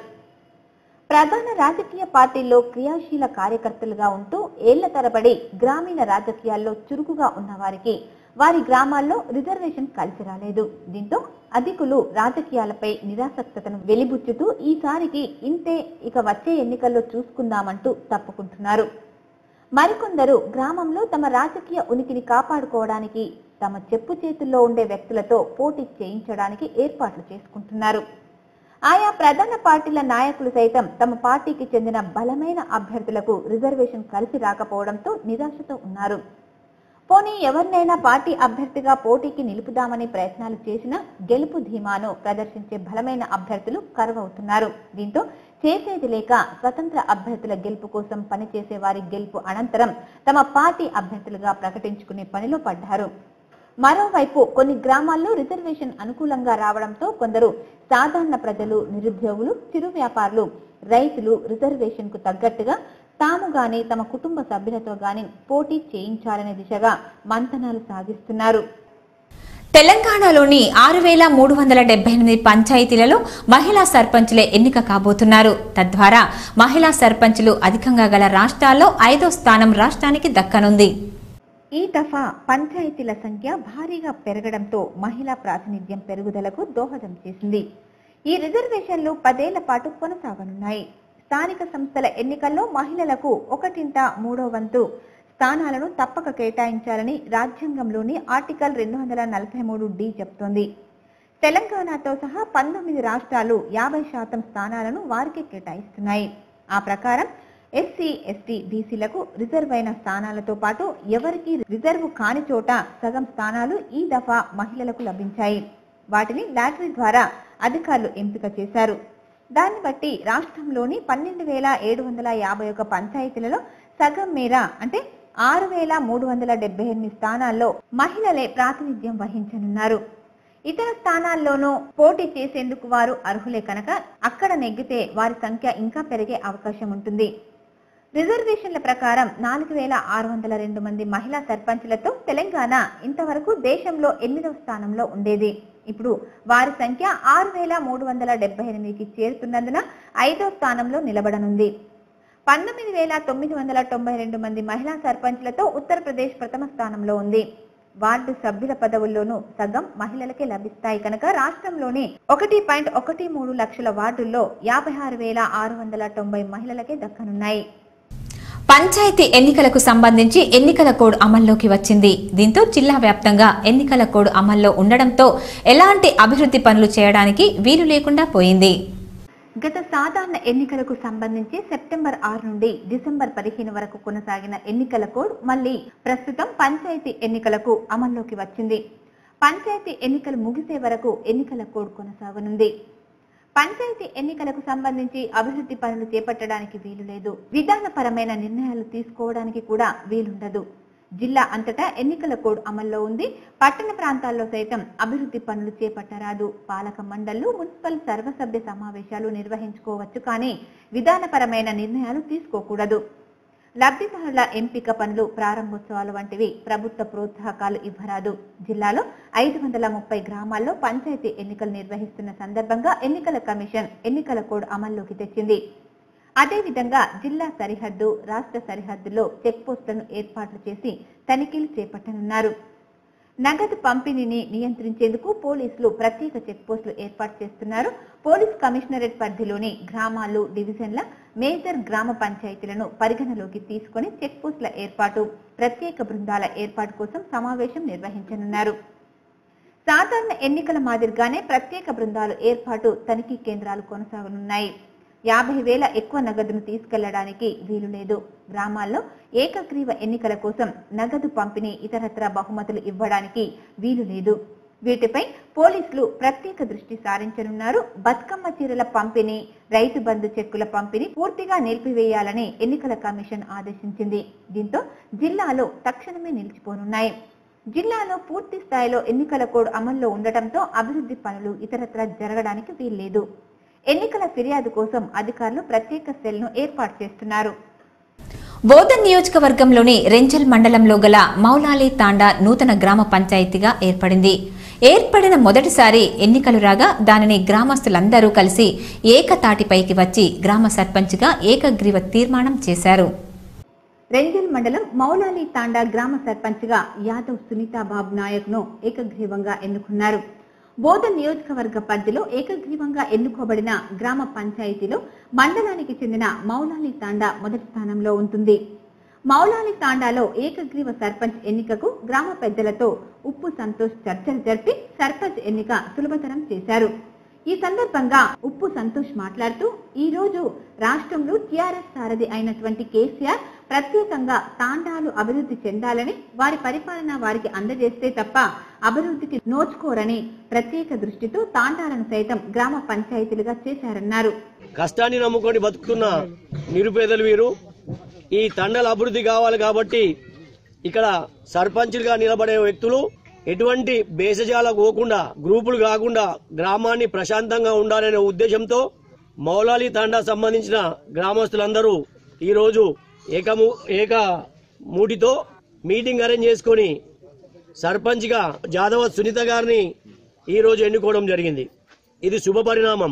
ప్రధాన రాజకీయ పార్టీల్లో క్రియాశీల కార్యకర్తలుగా ఉంటూ ఏళ్ల తరబడి గ్రామీణ రాజకీయాల్లో చురుకుగా ఉన్న వారికి వారి గ్రామాల్లో రిజర్వేషన్ కలిసి రాలేదు. దీంతో అధికులు రాజకీయాలపై నిరాసక్తతను వెలిబుచ్చుతూ ఈసారికి ఇంతే, ఇక వచ్చే ఎన్నికల్లో చూసుకుందామంటూ తప్పుకుంటున్నారు. మరికొందరు గ్రామంలో తమ రాజకీయ ఉనికిని కాపాడుకోవడానికి తమ చెప్పు చేతుల్లో ఉండే వ్యక్తులతో పోటీ చేయించడానికి ఏర్పాట్లు చేసుకుంటున్నారు. ఆయా ప్రధాన పార్టీల నాయకులు సైతం తమ పార్టీకి చెందిన బలమైన అభ్యర్థులకు రిజర్వేషన్ కలిసి రాకపోవడంతో నిరాశతో ఉన్నారు. పోనీ ఎవరినైనా పార్టీ అభ్యర్థిగా పోటీకి నిలుపుదామని ప్రయత్నాలు చేసినా గెలుపు ధీమాను ప్రదర్శించే బలమైన అభ్యర్థులు కరువవుతున్నారు. దీంతో చేసేది లేక స్వతంత్ర అభ్యర్థుల గెలుపు కోసం పనిచేసే వారి గెలుపు అనంతరం తమ పార్టీ అభ్యర్థులుగా ప్రకటించుకునే పనిలో పడ్డారు. మరోవైపు కొన్ని గ్రామాల్లో రిజర్వేషన్ అనుకూలంగా రావడంతో కొందరు సాధారణ ప్రజలు, నిరుద్యోగులు, చిరు వ్యాపారులు, రైతులు రిజర్వేషన్ కు తగ్గట్టుగా తాము గాని తమ కుటుంబ సభ్యులతో గాని పోటీ చేయించాలనే దిశగా మంతనాలు సాగిస్తున్నారు. తెలంగాణలోని 6,378 పంచాయతీలలో మహిళా సర్పంచులే ఎన్నిక కాబోతున్నారు. తద్వారా మహిళా సర్పంచులు అధికంగా గల రాష్ట్రాల్లో 5వ స్థానం రాష్ట్రానికి దక్కనుంది. ఈ దఫా పంచాయతీల సంఖ్య భారీగా పెరగడంతో మహిళా ప్రాతినిధ్యం పెరుగుదలకు దోహదం చేసింది. ఈ రిజర్వేషన్లు 10 ఏళ్ల పాటు కొనసాగనున్నాయి. స్థానిక సంస్థల ఎన్నికల్లో మహిళలకు 1/3 వంతు స్థానాలను తప్పక కేటాయించాలని రాజ్యాంగంలోని ఆర్టికల్ 243D చెబుతోంది. తెలంగాణతో సహా 19 రాష్ట్రాలు 50% స్థానాలను వారికే కేటాయిస్తున్నాయి. ఆ ప్రకారం ఎస్సీ, ఎస్టీ, బీసీలకు రిజర్వ్ అయిన స్థానాలతో పాటు ఎవరికి రిజర్వ్ కాని చోట సగం స్థానాలు ఈ దఫా మహిళలకు లభించాయి. వాటిని లాటరీ ద్వారా అధికారులు ఎంపిక చేశారు. దాన్ని బట్టి రాష్ట్రంలోని 12,751 పంచాయతీలలో సగం మేర అంటే 6,378 స్థానాల్లో మహిళలే ప్రాతినిధ్యం వహించనున్నారు. ఇతర స్థానాల్లోనూ పోటీ చేసేందుకు వారు అర్హులే కనుక అక్కడ నెగ్గితే వారి సంఖ్య ఇంకా పెరిగే అవకాశం ఉంటుంది. రిజర్వేషన్ల ప్రకారం 4,602 మంది మహిళా సర్పంచులతో తెలంగాణ ఇంతవరకు దేశంలో 8వ స్థానంలో ఉండేది. ఇప్పుడు వారి సంఖ్య 6,378కి చేరుతున్నందున 5వ స్థానంలో నిలబడనుంది. 19,992 మంది మహిళా సర్పంచులతో ఉత్తరప్రదేశ్ ప్రథమ స్థానంలో ఉంది. వార్డు సభ్యుల పదవుల్లోనూ సగం మహిళలకే లభిస్తాయి కనుక రాష్ట్రంలోని 1.13 లక్షల వార్డుల్లో 56,690 మహిళలకే దక్కనున్నాయి. పంచాయతీ ఎన్నికలకు సంబంధించి ఎన్నికల కోడ్ అమల్లోకి వచ్చింది. దీంతో జిల్లా వ్యాప్తంగా ఎన్నికల కోడ్ అమల్లో ఉండడంతో ఎలాంటి అభివృద్ధి పనులు చేయడానికి వీలు లేకుండా పోయింది. గత సాధారణ ఎన్నికలకు సంబంధించి సెప్టెంబర్ 6 నుండి డిసెంబర్ 15 వరకు కొనసాగిన ఎన్నికల కోడ్ మళ్లీ ప్రస్తుతం పంచాయతీ ఎన్నికలకు అమల్లోకి వచ్చింది. పంచాయతీ ఎన్నికలు ముగిసే వరకు ఎన్నికల కోడ్ కొనసాగనుంది. పంచాయతీ ఎన్నికలకు సంబంధించి అభివృద్ధి పనులు చేపట్టడానికి వీలు లేదు. విధానపరమైన నిర్ణయాలు తీసుకోవడానికి కూడా వీలుండదు. జిల్లా అంతటా ఎన్నికల కోడ్ అమల్లో ఉంది. పట్టణ ప్రాంతాల్లో సైతం అభివృద్ధి పనులు చేపట్టరాదు. పాలక మండళ్లు, మున్సిపల్ సర్వసభ్య సమావేశాలు నిర్వహించుకోవచ్చు, కానీ విధానపరమైన నిర్ణయాలు తీసుకోకూడదు. లబ్ధిదారుల ఎంపిక పనులు, ప్రారంభోత్సవాలు వంటివి ప్రభుత్వ ప్రోత్సాహకాలు ఇవ్వరాదు. జిల్లాలో 530 గ్రామాల్లో పంచాయతీ ఎన్నికలు నిర్వహిస్తున్న సందర్భంగా ఎన్నికల కమిషన్ ఎన్నికల కోడ్ అమల్లోకి తెచ్చింది. అదేవిధంగా జిల్లా సరిహద్దు, రాష్ట్ర సరిహద్దులో చెక్ పోస్టులను ఏర్పాట్లు చేసి తనిఖీలు చేపట్టనున్నారు. నగదు పంపిణీని నియంత్రించేందుకు పోలీసులు ప్రత్యేక చెక్ పోస్టులు ఏర్పాటు చేస్తున్నారు. పోలీస్ కమిషనరేట్ పరిధిలోని గ్రామాలు, డివిజన్ల, మేజర్ గ్రామ పంచాయతీలను పరిగణలోకి తీసుకుని చెక్ పోస్టుల ఏర్పాటు, ప్రత్యేక బృందాల ఏర్పాటు కోసం సమావేశం నిర్వహించనున్నారు. సాధారణ ఎన్నికల మాదిరిగానే ప్రత్యేక బృందాలు ఏర్పాటు, తనిఖీ కేంద్రాలు కొనసాగనున్నాయి. 50,000 ఎక్కువ నగదును తీసుకెళ్లడానికి వీలు లేదు. గ్రామాల్లో ఏకగ్రీవ ఎన్నికల కోసం నగదు పంపిణీ, ఇతరత్ర బహుమతులు ఇవ్వడానికి వీలు లేదు. వీటిపై పోలీసులు ప్రత్యేక దృష్టి సారించనున్నారు. బతుకమ్మ చీరల పంపిణీ, రైతు బంధు చెక్కుల పంపిణీ పూర్తిగా నిలిపివేయాలని ఎన్నికల కమిషన్ ఆదేశించింది. దీంతో జిల్లాలో తక్షణమే నిలిచిపోనున్నాయి. జిల్లాలో పూర్తి స్థాయిలో ఎన్నికల కోడ్ అమల్లో ఉండటంతో అభివృద్ధి పనులు ఇతరత్ర జరగడానికి వీల్లేదు. ఎన్నికల ఫిర్యాదు కోసం అధికారులు ప్రత్యేక సెల్ను ఏర్పాటు చేస్తున్నారు. బోధన్ నియోజకవర్గంలోని రెంజల్ మండలంలో గల మౌలాలి తాండా నూతన గ్రామ పంచాయతీగా ఏర్పడిన మొదటిసారి ఎన్నికలు రాగా దానిని గ్రామస్తులందరూ కలిసి ఏకతాటిపైకి వచ్చి గ్రామ సర్పంచ్గా ఏకగ్రీవ తీర్మానం చేశారు. రెంజల్ మండలం మౌలాలి తాండా గ్రామ సర్పంచ్గా యాదవ్ సునీతాబాబు నాయక్ను ఏకగ్రీవంగా ఎన్నుకున్నారు. బోధన్ నియోజకవర్గ పరిధిలో ఏకగ్రీవంగా ఎన్నుకోబడిన గ్రామ పంచాయతీలో మండలానికి చెందిన మౌలాలి తాండా మొదటి స్థానంలో ఉంటుంది. మౌలాలి తాండాలో ఏకగ్రీవ సర్పంచ్ ఎన్నికకు గ్రామ పెద్దలతో ఉప్పు సంతోష్ చర్చలు జరిపి సర్పంచ్ ఎన్నిక సులభతరం చేశారు. ఈ సందర్భంగా ఉప్పు సంతోష్ మాట్లాడుతూ, ఈ రోజు రాష్ట్రంలో టీఆర్ఎస్ సారథి అయినటువంటి కేసీఆర్ ప్రత్యేకంగా తాండాలు అభివృద్ధి చెందాలని, వారి పరిపాలన వారికి అందజేస్తే తప్ప అభివృద్ధికి నోచుకోరని ప్రత్యేక దృష్టితో తాండాలను సైతం గ్రామ పంచాయతీలుగా చేశారన్నారు. కష్టాన్ని నమ్ముకొని బతుకుతున్న నిరుపేదలు వీరు. ఈ తండల అభివృద్ధి కావాలి కాబట్టి ఇక్కడ సర్పంచులుగా నిలబడే వ్యక్తులు ఎటువంటి బేసజాలకు పోకుండా, గ్రూపులు కాకుండా గ్రామాన్ని ప్రశాంతంగా ఉండాలనే ఉద్దేశంతో మౌలాలి తాండా సంబంధించిన గ్రామస్తులందరూ ఈరోజు ఏక మూటితో మీటింగ్ అరేంజ్ చేసుకుని సర్పంచ్గా జాదవ సునీత గారిని ఈరోజు ఎన్నుకోవడం జరిగింది. ఇది శుభ పరిణామం.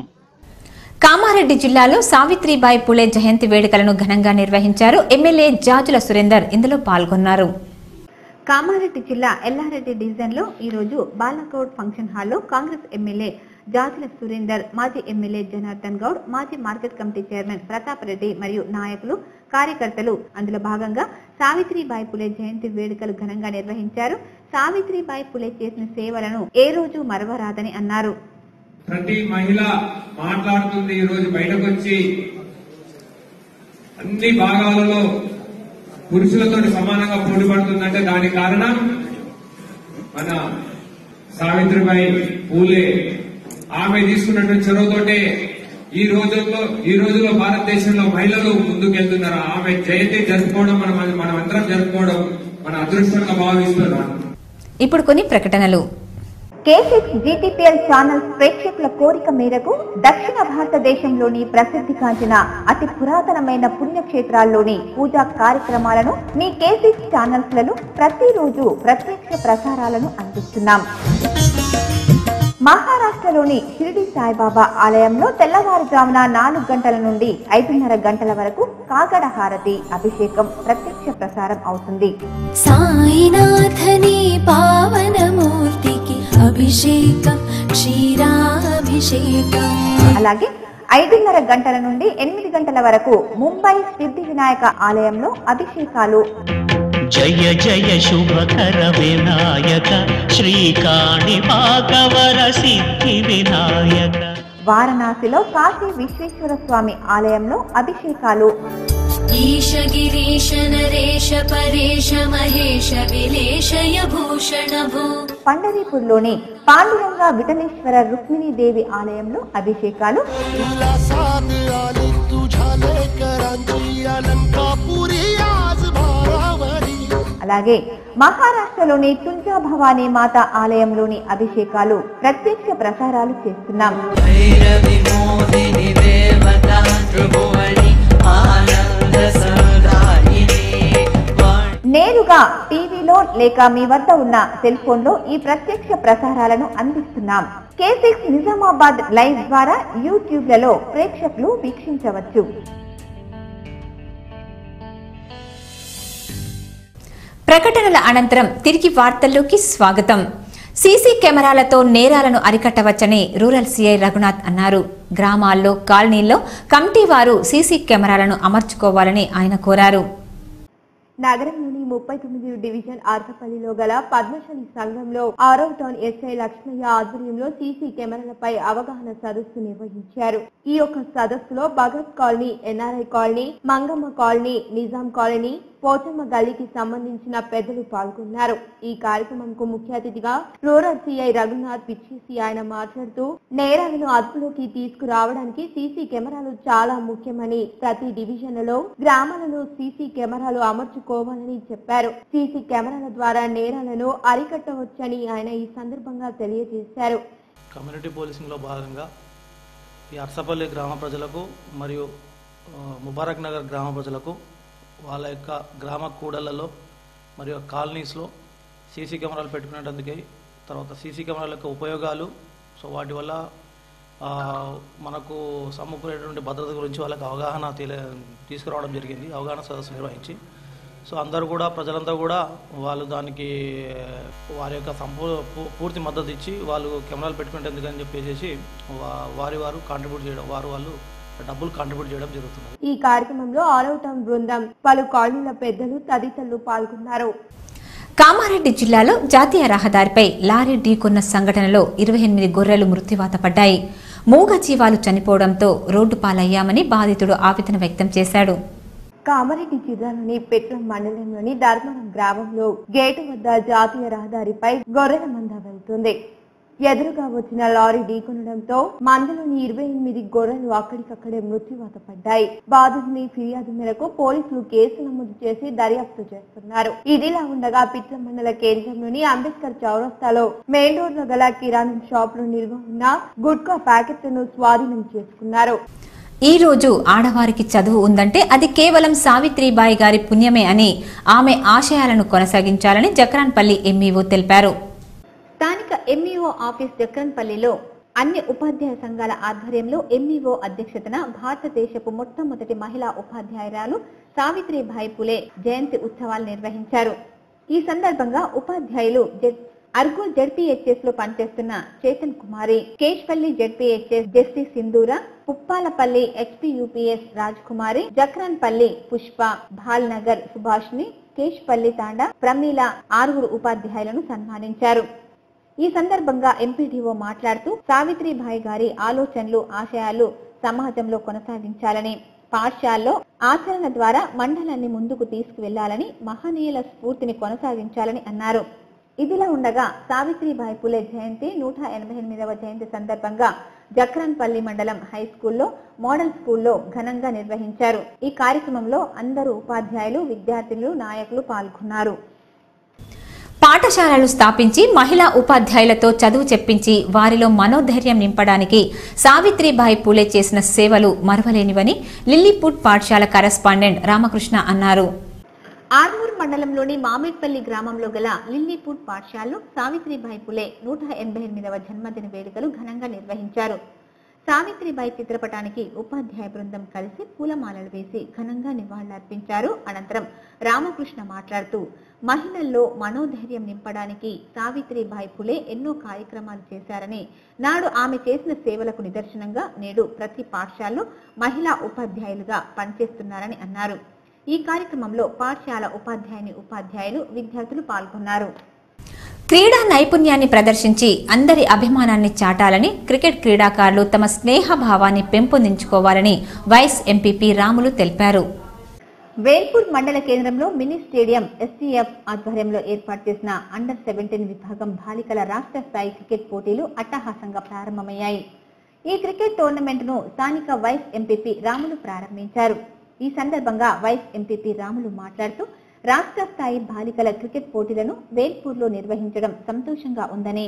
కామారెడ్డి జిల్లాలో సావిత్రిబాయి పులే జయంతి వేడుకలను ఘనంగా నిర్వహించారు. ఎమ్మెల్యే జాజుల సురేందర్ ఇందులో పాల్గొన్నారు. కామారెడ్డి జిల్లా ఎల్లారెడ్డి డివిజన్ లో ఈ రోజు బాలకోట్ ఫంక్షన్ హాల్లో కాంగ్రెస్ ఎమ్మెల్యే జాజుల సురేందర్, మాజీ ఎమ్మెల్యే జనార్దన్ గౌడ్, మాజీ market committee chairman Pratap Reddy మరియు నాయకులు, కార్యకర్తలు అందులో భాగంగా సావిత్రిబాయి పులే జయంతి వేడుకలు ఘనంగా నిర్వహించారు. సావిత్రిబాయి పులే చేసిన సేవలను ఏ రోజు మరవరాదని అన్నారు. ప్రతి మహిళ మాట్లాడుతుంది. ఈ రోజు బయటకు వచ్చి అన్ని భాగాలలో పురుషులతో సమానంగా పోటీ పడుతుందంటే దానికి కారణం మన సావిత్రిబాయి పూలే. ఆమె తీసుకున్నటువంటి చొరవతోటే ఈ రోజుల్లో భారతదేశంలో మహిళలు ముందుకెళ్తున్నారు. ఆమె జయంతి జరుపుకోవడం మనం అందరం జరుపుకోవడం మన అదృష్టంగా భావిస్తున్నాం. ఇప్పుడు కొన్ని ప్రకటనలు. K6 GTPL ఛానల్స్ ప్రేక్షకుల కోరిక మేరకు దక్షిణ భారతదేశంలోని ప్రసిద్ధిగాంచిన అతి పురాతనమైన పుణ్యక్షేత్రాల్లోని పూజా కార్యక్రమాలను మీ K6 ఛానల్స్ లలో ప్రతిరోజు ప్రత్యక్ష ప్రసారాలను అందిస్తున్నాం. మహారాష్ట్రలోని షిరిడి సాయిబాబా ఆలయంలో తెల్లవారుజామున 4 గంటల నుండి 5:30 గంటల వరకు కాగడ హారతి, అభిషేకం ప్రత్యక్ష ప్రసారం అవుతుంది. సాయినాథని పావనమూర్తికి అభిషేకం, క్షీరాభిషేకం. అలాగే 5:30 గంటల నుండి 8 గంటల వరకు ముంబై సిద్ధి వినాయక ఆలయంలో అభిషేకాలు. జయ జయ శుభకర వినాయక శ్రీకాణి పాకవర సిద్ధి వినాయక. వారణాసిలో కాశీ విశ్వేశ్వర స్వామి ఆలయంలో అభిషేకాలు. ఈశ గిరీశ నరేశ పరేశ మహేశ విలేశయ భూషణ భూ. పండరీపూర్లోని పాండురంగ విఠలేశ్వర రుక్మిణీదేవి ఆలయంలో అభిషేకాలు. అలాగే మహారాష్ట్రలోని తుల్జా భవానీ మాత ఆలయంలోని అభిషేకాలు ప్రత్యక్ష ప్రసారాలు చేస్తున్నాం. నేరుగా టీవీలో లేక మీ వద్ద ఉన్న సెల్ ఫోన్ లో ఈ ప్రత్యక్ష ప్రసారాలను అందిస్తున్నాం. K6 నిజామాబాద్ లైవ్ ద్వారా యూట్యూబ్లలో ప్రేక్షకులు వీక్షించవచ్చు. ప్రకటనల అనంతరం తిరిగి వార్తల్లోకి స్వాగతం. సీసీ కెమెరాలతో నేరాలను అరికట్టవచ్చని రూరల్ సీఐ రఘునాథ్ అన్నారు. గ్రామాల్లో, కాలనీల్లో కమిటీ వారు సీసీ కెమెరాలను అమర్చుకోవాలని ఆయన కోరారు. నగరంలోని 39 డివిజన్ ఆర్తపల్లిలో గల పద్మశాలి సంఘంలో 6వ టౌన్ ఎస్ఐ లక్ష్మయ్య ఆధ్వర్యంలో సీసీ కెమెరాలపై అవగాహన సదస్సు నిర్వహించారు. ఈ యొక్క సదస్సులో Bhagat colony, NRI colony, Mangamma colony, Nizam colony, Pochamma గల్లీకి సంబంధించిన పెద్దలు పాల్గొన్నారు. ఈ కార్యక్రమంకు ముఖ్య అతిథిగా రూరల్ సీఐ రఘునాథ్ పిచ్చేసి ఆయన మాట్లాడుతూ నేరాలను అదుపులోకి తీసుకురావడానికి సీసీ కెమెరాలు చాలా ముఖ్యమని, ప్రతి డివిజన్లలో, గ్రామాలలో సీసీ కెమెరాలు అమర్చుకోవాలని చెప్పారు. సీసీ కెమెరాల ద్వారా నేరాలను అరికట్టవచ్చని ఆయన ఈ సందర్భంగా తెలియజేశారు. కమ్యూనిటీ పోలీసింగ్ లో భాగంగా ఈ అర్సపల్లి గ్రామ ప్రజలకు మరియు ముబారక్ నగర్ గ్రామ ప్రజలకు వాళ్ళ యొక్క గ్రామ కూడళ్లలో మరియు కాలనీస్లో సీసీ కెమెరాలు పెట్టుకునేటందుకే, తర్వాత సీసీ కెమెరాల యొక్క ఉపయోగాలు, సో వాటి వల్ల మనకు సమకూరేటువంటి భద్రత గురించి వాళ్ళకి అవగాహన తీసుకురావడం జరిగింది. అవగాహన సదస్సు నిర్వహించి, సో అందరూ కూడా, ప్రజలంతా కూడా వాళ్ళు దానికి వారి యొక్క పూర్తి మద్దతు ఇచ్చి వాళ్ళు కెమెరాలు పెట్టుకునేందుకని చెప్పేసి వారు కాంట్రిబ్యూట్ చేయడం, వాళ్ళు డబ్బులు కాంట్రిబ్యూట్ చేయడం జరుగుతుంది. ఈ కార్యక్రమంలో ఆల్ టౌన్ బృందం, పలు కాలనీల పెద్దలు తదితరులు పాల్గొన్నారు. కామారెడ్డి జిల్లాలో జాతీయ రహదారిపై లారీ ఢీకొన్న సంఘటనలో 28 గొర్రెలు మృత్యువాత పడ్డాయి. మూగ జీవాలు చనిపోవడంతో రోడ్డు పాలయ్యామని బాధితుడు ఆవేదన వ్యక్తం చేశాడు. కామారెడ్డి జిల్లాలోని పెట్లం మండలంలోని ధర్మవరం గ్రామంలో గేటు వద్ద జాతీయ రహదారిపై గొర్రెల మంద వెళ్తుంది. ఎదురుగా వచ్చిన లారీ ఢీకొనడంతో మందలోని 28 గొర్రెలు అక్కడికక్కడే మృత్యువాత పడ్డాయి. బాధితుని ఫిర్యాదు మేరకు పోలీసులు కేసు నమోదు చేసి దర్యాప్తు చేస్తున్నారు. ఇదిలా ఉండగా పిట్లం మండల కేంద్రంలోని అంబేద్కర్ చౌరస్తాలో మెయిన్ రోడ్ లో గల కిరాణం షాప్ లో నిల్వ ఉన్న గుట్కా ప్యాకెట్లను స్వాధీనం చేసుకున్నారు. ఈ రోజు ఆడవారికి చదువు ఉందంటే అది కేవలం సావిత్రిబాయి గారి పుణ్యమే అని ఆమె ఆశయాలను కొనసాగించాలని జక్రాన్పల్లి ఎంఈఓ తెలిపారు. స్థానిక ఎంఈఓ ఆఫీస్ జక్రాన్పల్లిలో అన్ని ఉపాధ్యాయ సంఘాల ఆధ్వర్యంలో ఎంఈఓ అధ్యక్షతన భారతదేశపు మొట్టమొదటి మహిళా ఉపాధ్యాయురాలు సావిత్రిబాయి పులే జయంతి ఉత్సవాలు నిర్వహించారు. ఈ సందర్భంగా ఉపాధ్యాయులు అర్గూల్ జెడ్పీహెచ్ఎస్ లో పనిచేస్తున్న చేతన్ కుమారి, కేష్పల్లి జెడ్పీహెచ్ఎస్ జెస్సీ సింధూర, పుప్పాలపల్లి హెచ్పీయూపీఎస్ రాజ్ కుమారి, జక్రాన్పల్లి పుష్ప, భాల్నగర్ సుభాష్ని, కేష్పల్లి తాండా ప్రమీల 6 ఉపాధ్యాయులను సన్మానించారు. ఈ సందర్భంగా ఎంపీడీఓ మాట్లాడుతూ సావిత్రిబాయి గారి ఆలోచనలు, ఆశయాలు సమాజంలో కొనసాగించాలని, పాఠశాలలో ఆచరణ ద్వారా మండలాన్ని ముందుకు తీసుకువెళ్లాలని, మహనీయుల స్ఫూర్తిని కొనసాగించాలని అన్నారు. ఇదిలా ఉండగా సావిత్రిబాయి పులే జయంతి 188వ జయంతి సందర్భంగా జక్రాన్పల్లి మండలం హై స్కూల్లో, మోడల్ స్కూల్లో ఘనంగా నిర్వహించారు. ఈ కార్యక్రమంలో అందరూ ఉపాధ్యాయులు, విద్యార్థులు, నాయకులు పాల్గొన్నారు. పాఠశాలలు స్థాపించి మహిళా ఉపాధ్యాయులతో చదువు చెప్పించి వారిలో మనోధైర్యం నింపడానికి సావిత్రిబాయి పూలే చేసిన సేవలు మరవలేనివని లిల్లీపుట్ పాఠశాల కరెస్పాండెంట్ రామకృష్ణ అన్నారు. ఆర్మూర్ మండలంలోని మామిడిపల్లి గ్రామంలో గల లిల్లీపుట్ పాఠశాలలో సావిత్రిబాయి పులే 188వ జన్మదిన వేడుకలు ఘనంగా నిర్వహించారు. సావిత్రిబాయి చిత్రపటానికి ఉపాధ్యాయ బృందం కలిసి పూలమాలలు వేసి ఘనంగా నివాళులర్పించారు. అనంతరం రామకృష్ణ మాట్లాడుతూ మహిళల్లో మనోధైర్యం నింపడానికి సావిత్రిబాయి పులే ఎన్నో కార్యక్రమాలు చేశారని, నాడు ఆమె చేసిన సేవలకు నిదర్శనంగా నేడు ప్రతి పాఠశాలలో మహిళా ఉపాధ్యాయులుగా పనిచేస్తున్నారని అన్నారు. ఈ కార్యక్రమంలో పాఠశాల ఉపాధ్యాయులు, విద్యార్థులు పాల్గొన్నారు. క్రీడా నైపుణ్యాన్ని ప్రదర్శించి అందరి అభిమానాన్ని చాటాలని, క్రికెట్ క్రీడాకారులు తమ స్నేహభావాన్ని పెంపొందించుకోవాలని వైస్ ఎంపీపీ రాములు తెలిపారు. వేల్పూర్ మండల కేంద్రంలో మినీ స్టేడియం ఎస్టీఎఫ్ ఆధ్వర్యంలో ఏర్పాటు చేసిన అండర్ 17 విభాగం బాలికల రాష్ట్ర స్థాయి క్రికెట్ పోటీలు అట్టహాసంగా ప్రారంభమయ్యాయి. ఈ క్రికెట్ టోర్నమెంట్ ను స్థానిక వైస్ ఎంపీపీ రాములు ప్రారంభించారు. ఈ సందర్భంగా వైస్ ఎంపీపీ రాములు మాట్లాడుతూ రాష్ట్ర స్థాయి బాలికల క్రికెట్ పోటీలను వేల్పూర్లో నిర్వహించడం సంతోషంగా ఉందని,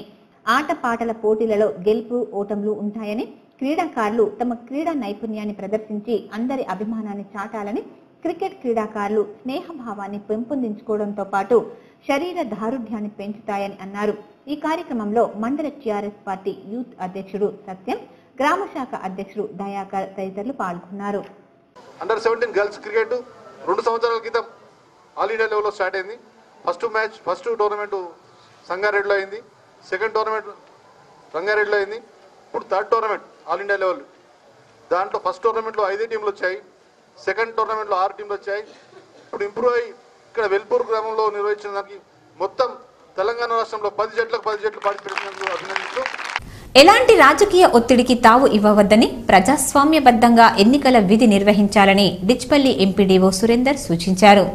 ఆటపాటల పోటీలలో గెలుపు ఓటములు ఉంటాయని, క్రీడాకారులు తమ క్రీడా నైపుణ్యాన్ని ప్రదర్శించి అందరి అభిమానాన్ని చాటాలని, క్రికెట్ క్రీడాకారులు స్నేహభావాన్ని పెంపొందించుకోవడంతో పాటు శరీర దారుఢ్యాన్ని పెంచుతాయని అన్నారు. ఈ కార్యక్రమంలో మండల టీఆర్ఎస్ పార్టీ యూత్ అధ్యక్షుడు సత్యం, గ్రామ శాఖ అధ్యక్షుడు దయాకర్ తదితరులు పాల్గొన్నారు. అండర్ 17 గర్ల్స్ క్రికెట్ 2 సంవత్సరాల క్రితం ఆల్ ఇండియా లెవెల్లో స్టార్ట్ అయింది. ఫస్ట్ టోర్నమెంట్ సంగారెడ్డిలో అయింది, సెకండ్ టోర్నమెంట్ రంగారెడ్డిలో అయింది, ఇప్పుడు third tournament all India level. దాంట్లో ఫస్ట్ టోర్నమెంట్లో 5 టీంలు వచ్చాయి, సెకండ్ టోర్నమెంట్లో 6 టీంలు వచ్చాయి. ఇప్పుడు ఇంప్రూవ్ అయ్యి ఇక్కడ వెల్పూర్ గ్రామంలో నిర్వహించిన దానికి మొత్తం తెలంగాణ రాష్ట్రంలో 10 జట్లకు పార్టిసిపేట్ చేసినందుకు అభినందిస్తూ ఎలాంటి రాజకీయ ఒత్తిడికి తావు ఇవ్వవద్దని, ప్రజాస్వామ్యబద్ధంగా ఎన్నికల విధి నిర్వహించాలని డిచ్పల్లి ఎంపీడీఓ సురేందర్ సూచించారు.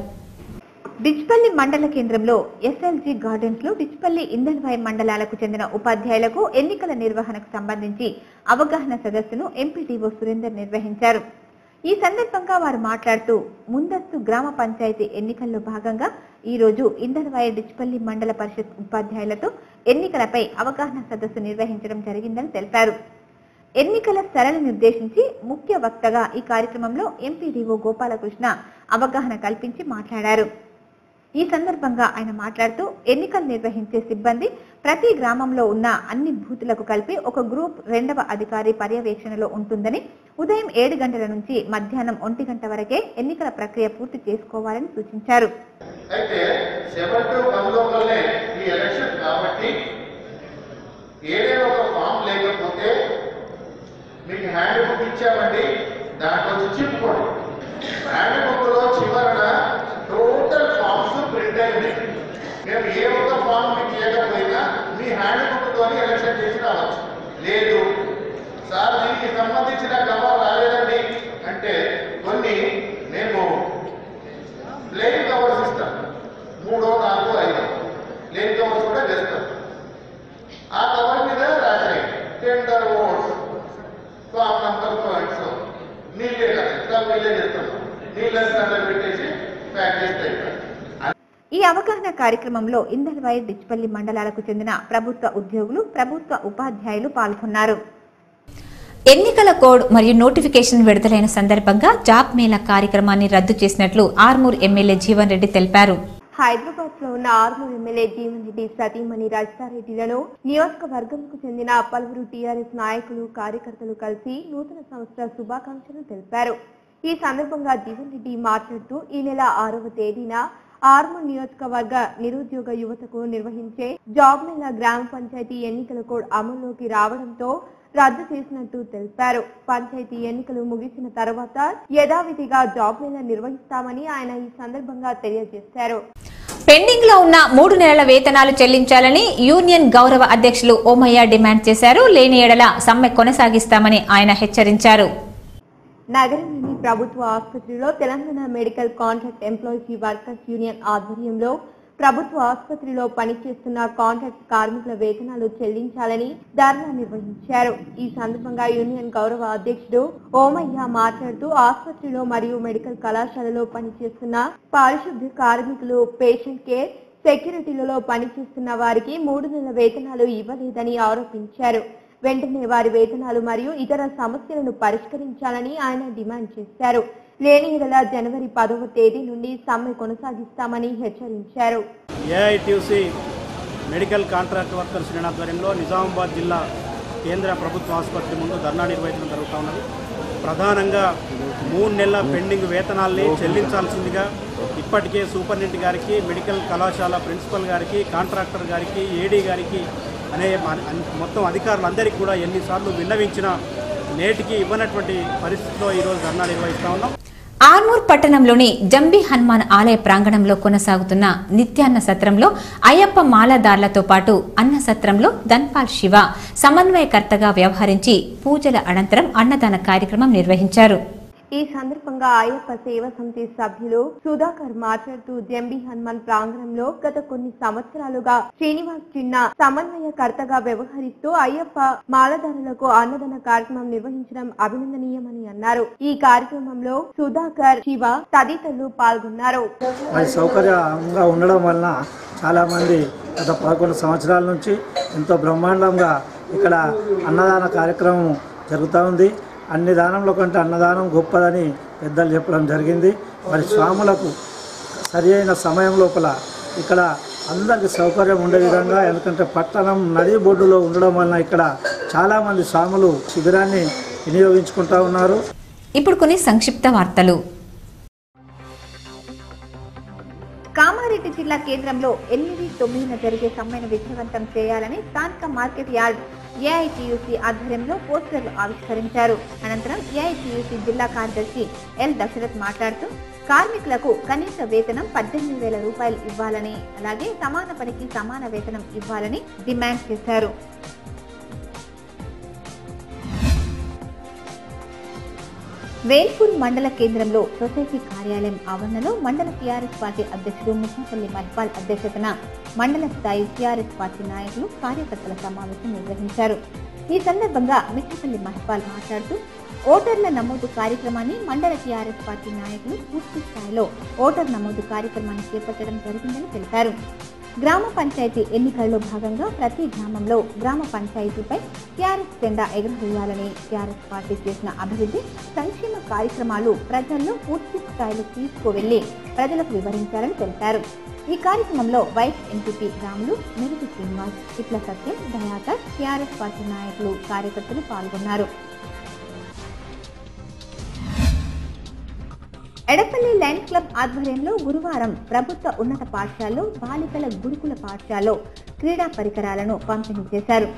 డిచ్పల్లి మండల కేంద్రంలో ఎస్ఎల్జీ గార్డెన్స్ లో డిచ్పల్లి, ఇందల్వాయి మండలాలకు చెందిన ఉపాధ్యాయులకు ఎన్నికల నిర్వహణకు సంబంధించి అవగాహన సదస్సును ఎంపీడీఓ సురేందర్ నిర్వహించారు. ఈ సందర్భంగా వారు మాట్లాడుతూ ముందస్తు గ్రామ పంచాయతీ ఎన్నికల్లో భాగంగా ఈ రోజు ఇందల్వాయి డిచ్పల్లి మండల పరిషత్ ఉపాధ్యాయులతో ఎన్నికలపై అవగాహన సదస్సు నిర్వహించడం జరిగిందని తెలిపారు. ఎన్నికల సరళి నిర్దేశించి ముఖ్య వక్తగా ఈ కార్యక్రమంలో ఎంపీడీఓ గోపాలకృష్ణ అవగాహన కల్పించి మాట్లాడారు. ఈ సందర్భంగా ఆయన మాట్లాడుతూ ఎన్నికలు నిర్వహించే సిబ్బంది ప్రతి గ్రామంలో ఉన్న అన్ని బూతులకు కలిపి ఒక గ్రూప్ 2వ అధికారి పర్యవేక్షణలో ఉంటుందని, ఉదయం 7 గంటల నుంచి మధ్యాహ్నం 1 గంట వరకే ఎన్నికల ప్రక్రియ పూర్తి చేసుకోవాలని సూచించారు. అయితే 7 to 1 లోపలనే ఈ ఎలక్షన్ కాబట్టి ఏదైనా ఒక ఫామ్ లేకపోతే మీకు హ్యాండ్ బుక్ ఇచ్చామండి, దాంట్లో చిప్పుకోండి. హ్యాండ్ బుక్ లో చివరన టోటల్ ఫామ్స్ ప్రింట్ అయింది. మేము ఏ ఒక్క ఫామ్ మీకు ఇవ్వకపోయినా మీ హ్యాండ్ బుక్ తోని ఎలక్షన్ చేసి రావచ్చు. లేదు సార్ దీనికి సంబంధించిన కవర్ రాలేదండి అంటే కొన్ని మేము ప్లెయిన్ కవర్స్ ఇస్తాం, 3, 4, 5 ప్లెయిన్ కవర్స్ కూడా వేస్తాం. ఆ కవర్ మీద రాసాయి tender votes, form number points, నీళ్ళే కదా నీళ్ళే చేస్తాం, నీళ్ళని పెట్టేసి ప్యాక్ చేస్తాయి. ఈ అవగాహన కార్యక్రమంలో ఇందల్వాయి, డిచ్పల్లి మండలాలకు చెందిన ప్రభుత్వ ఉద్యోగులు, ప్రభుత్వ ఉపాధ్యాయులు పాల్గొన్నారు. ఎన్నికల కోడ్ మరియు నోటిఫికేషన్ విడుదలైన సందర్భంగా జాబ్ మేళా కార్యక్రమాన్ని రద్దు చేసినట్లు ఆర్మూర్ ఎమ్మెల్యే జీవన్ రెడ్డి తెలిపారు. హైదరాబాద్ లో ఉన్న ఆర్మూర్ ఎమ్మెల్యే జీవన్ రెడ్డి సతీమణి రజితారెడ్డిలను నియోజకవర్గంకు చెందిన పలువురు టీఆర్ఎస్ నాయకులు కార్యకర్తలు కలిసి నూతన సంవత్సర శుభాకాంక్షలు తెలిపారు. ఈ సందర్భంగా జీవన్ రెడ్డి మాట్లాడుతూ ఈ నెల 6వ తేదీన ఆర్మూర్ నియోజకవర్గ నిరుద్యోగ యువతకు నిర్వహించే జాబ్ మేళా గ్రామ పంచాయతీ ఎన్నికల కోడ్ అమల్లోకి రావడంతో రద్దు చేసినట్టు తెలిపారు. పంచాయతీ ఎన్నికలు ముగిసిన తర్వాత యథావిధిగా జాబ్ మేళా నిర్వహిస్తామని ఆయన ఈ సందర్భంగా తెలియజేశారు. పెండింగ్ లో ఉన్న 3 నెలల వేతనాలు చెల్లించాలని యూనియన్ గౌరవ అధ్యక్షులు ఓమయ్య డిమాండ్ చేశారు. లేని ఎడల సమ్మె కొనసాగిస్తామని ఆయన హెచ్చరించారు. నగరంలోని ప్రభుత్వ ఆసుపత్రిలో Telangana medical contract employees workers union ఆధ్వర్యంలో ప్రభుత్వ ఆసుపత్రిలో పనిచేస్తున్న కాంట్రాక్ట్ కార్మికుల వేతనాలు చెల్లించాలని ధర్నా నిర్వహించారు. ఈ సందర్భంగా యూనియన్ గౌరవ అధ్యక్షుడు ఓమయ్య మాట్లాడుతూ ఆసుపత్రిలో మరియు మెడికల్ కళాశాలలో పనిచేస్తున్న పారిశుద్ధ్య కార్మికులు, పేషెంట్ కేర్, సెక్యూరిటీలలో పనిచేస్తున్న వారికి 3 నెలల వేతనాలు ఇవ్వలేదని ఆరోపించారు. వెంటనే వారి వేతనాలు మరియు ఇతర సమస్యలను పరిష్కరించాలని ఆయన డిమాండ్ చేశారు. లేని ఎడల జనవరి 10వ తేదీ నుండి సమ్మె కొనసాగిస్తామని హెచ్చరించారు. AITUC medical contract workers union ఆధ్వర్యంలో నిజామాబాద్ జిల్లా కేంద్ర ప్రభుత్వ ఆసుపత్రి ముందు ధర్నా నిర్వహించడం జరుగుతూ ఉన్నది. ప్రధానంగా 3 నెలల పెండింగ్ వేతనాల్ని చెల్లించాల్సిందిగా ఇప్పటికే సూపరింటెండెంట్ గారికి, మెడికల్ కళాశాల ప్రిన్సిపల్ గారికి, కాంట్రాక్టర్ గారికి, ఏడీ గారికి అనే మొత్తం అధికారులందరికీ కూడా ఎన్నిసార్లు విన్నవించినా నేటికి ఇవ్వనటువంటి పరిస్థితిలో ఈరోజు ధర్నా నిర్వహిస్తా ఉన్నాం. ఆర్మూర్ పట్టణంలోని జంబి హనుమాన్ ఆలయ ప్రాంగణంలో కొనసాగుతున్న నిత్యాన్న సత్రంలో అయ్యప్ప మాలదారులతో పాటు అన్న సత్రంలో ధన్పాల్ శివ సమన్వయకర్తగా వ్యవహరించి పూజల అనంతరం అన్నదాన కార్యక్రమం నిర్వహించారు. ఈ సందర్భంగా అయ్యప్ప సేవా సమితి సభ్యులు సుధాకర్ మాట్లాడుతూ జంబి హనుమాన్ ప్రాంగణంలో గత కొన్ని సంవత్సరాలుగా శ్రీనివాస్ చిన్న సమన్వయకర్తగా వ్యవహరిస్తూ అయ్యప్ప మాలదారులకు అన్నదాన కార్యక్రమం నిర్వహించడం అభినందనీయమని అన్నారు. ఈ కార్యక్రమంలో సుధాకర్, శివ తదితరులు పాల్గొన్నారు. సౌకర్యంగా ఉండడం వలన చాలా మంది గత 11 సంవత్సరాల నుంచి ఎంతో బ్రహ్మాండంగా ఇక్కడ అన్నదాన కార్యక్రమం జరుగుతూ ఉంది. అన్ని దానంలో కంటే అన్నదానం గొప్పదని పెద్దలు చెప్పడం జరిగింది. మరి స్వాములకు సరి అయిన సమయం లోపల ఇక్కడ అందరికీ సౌకర్యం ఉండే విధంగా, ఎందుకంటే పట్టణం నది బొడ్డులో ఉండడం వలన ఇక్కడ చాలామంది స్వాములు శిబిరాన్ని వినియోగించుకుంటూ ఉన్నారు. ఇప్పుడు కొన్ని సంక్షిప్త వార్తలు. కామారెడ్డి జిల్లా కేంద్రంలో 8/9న జరిగే సమ్మెను విజయవంతం చేయాలని స్థానిక మార్కెట్ యార్డ్ ఏఐటీయూసీ ఆధ్వర్యంలో పోస్టర్లు ఆవిష్కరించారు. అనంతరం ఏఐటీయూసీ జిల్లా కార్యదర్శి ఎల్ దశరథ్ మాట్లాడుతూ కార్మికులకు కనీస వేతనం 18,000 రూపాయలు ఇవ్వాలని, అలాగే సమాన పనికి సమాన వేతనం ఇవ్వాలని డిమాండ్ చేశారు. వేల్పూర్ మండల కేంద్రంలో సొసైటీ కార్యాలయం ఆవరణలో మండల టీఆర్ఎస్ పార్టీ అధ్యక్షుడు ముఖ్యపల్లి మహిపాల్ అధ్యక్షతన మండల స్థాయి టీఆర్ఎస్ పార్టీ నాయకులు, కార్యకర్తల సమావేశం నిర్వహించారు. ఈ సందర్భంగా ముఖ్యపల్లి మహిపాల్ మాట్లాడుతూ ఓటర్ల నమోదు కార్యక్రమాన్ని మండల టీఆర్ఎస్ పార్టీ నాయకులు పూర్తి స్థాయిలో ఓటర్ నమోదు కార్యక్రమాన్ని చేపట్టడం జరిగిందని తెలిపారు. గ్రామ పంచాయతీ ఎన్నికల్లో భాగంగా ప్రతి గ్రామంలో గ్రామ పంచాయతీపై టీఆర్ఎస్ జెండా ఎగురవేయాలని, టీఆర్ఎస్ పార్టీ చేసిన అభివృద్ధి సంక్షేమ కార్యక్రమాలు ప్రజల్లో పూర్తి స్థాయిలో తీసుకువెళ్లి ప్రజలకు వివరించాలని తెలిపారు. ఈ కార్యక్రమంలో వైస్ ఎంపీపీ రాములు, మెరుగు శ్రీనివాస్, ఇట్ల సత్యం, దయాకర్, టీఆర్ఎస్ పార్టీ నాయకులు, కార్యకర్తలు పాల్గొన్నారు. ఎడపల్లి లయన్స్ క్లబ్ ఆధ్వర్యంలో గురువారం ప్రభుత్వ ఉన్నత పాఠశాలలో బాలికల గురుకుల పాఠశాలలో క్రీడా పరికరాలను పంపిణీ చేశారు.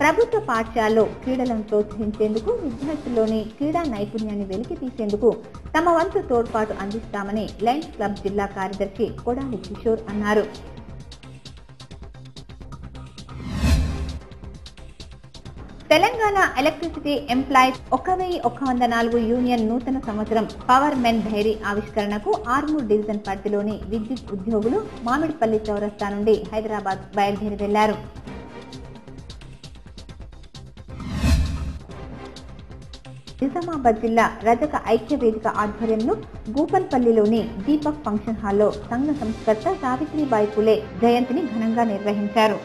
ప్రభుత్వ పాఠశాలలో క్రీడలను ప్రోత్సహించేందుకు, విద్యార్థుల్లోని క్రీడా నైపుణ్యాన్ని వెలికి తీసేందుకు తమ వంతు తోడ్పాటు అందిస్తామని లయన్స్ క్లబ్ జిల్లా కార్యదర్శి కొడాలి కిషోర్ అన్నారు. తెలంగాణ ఎలక్ట్రిసిటీ ఎంప్లాయీస్ 1104 యూనియన్ నూతన సంవత్సరం పవర్ మెన్ డైరీ ఆవిష్కరణకు ఆర్మూర్ డివిజన్ పరిధిలోని విద్యుత్ ఉద్యోగులు మామిడిపల్లి చౌరస్తా నుండి హైదరాబాద్ బయలుదేరి వెళ్లారు. నిజామాబాద్ జిల్లా రజక ఐక్య వేదిక ఆధ్వర్యంలో గూపల్పల్లిలోని దీపక్ ఫంక్షన్ హాల్లో సంఘ సంస్కర్త సావిత్రిబాయి పులే జయంతిని ఘనంగా నిర్వహించారు.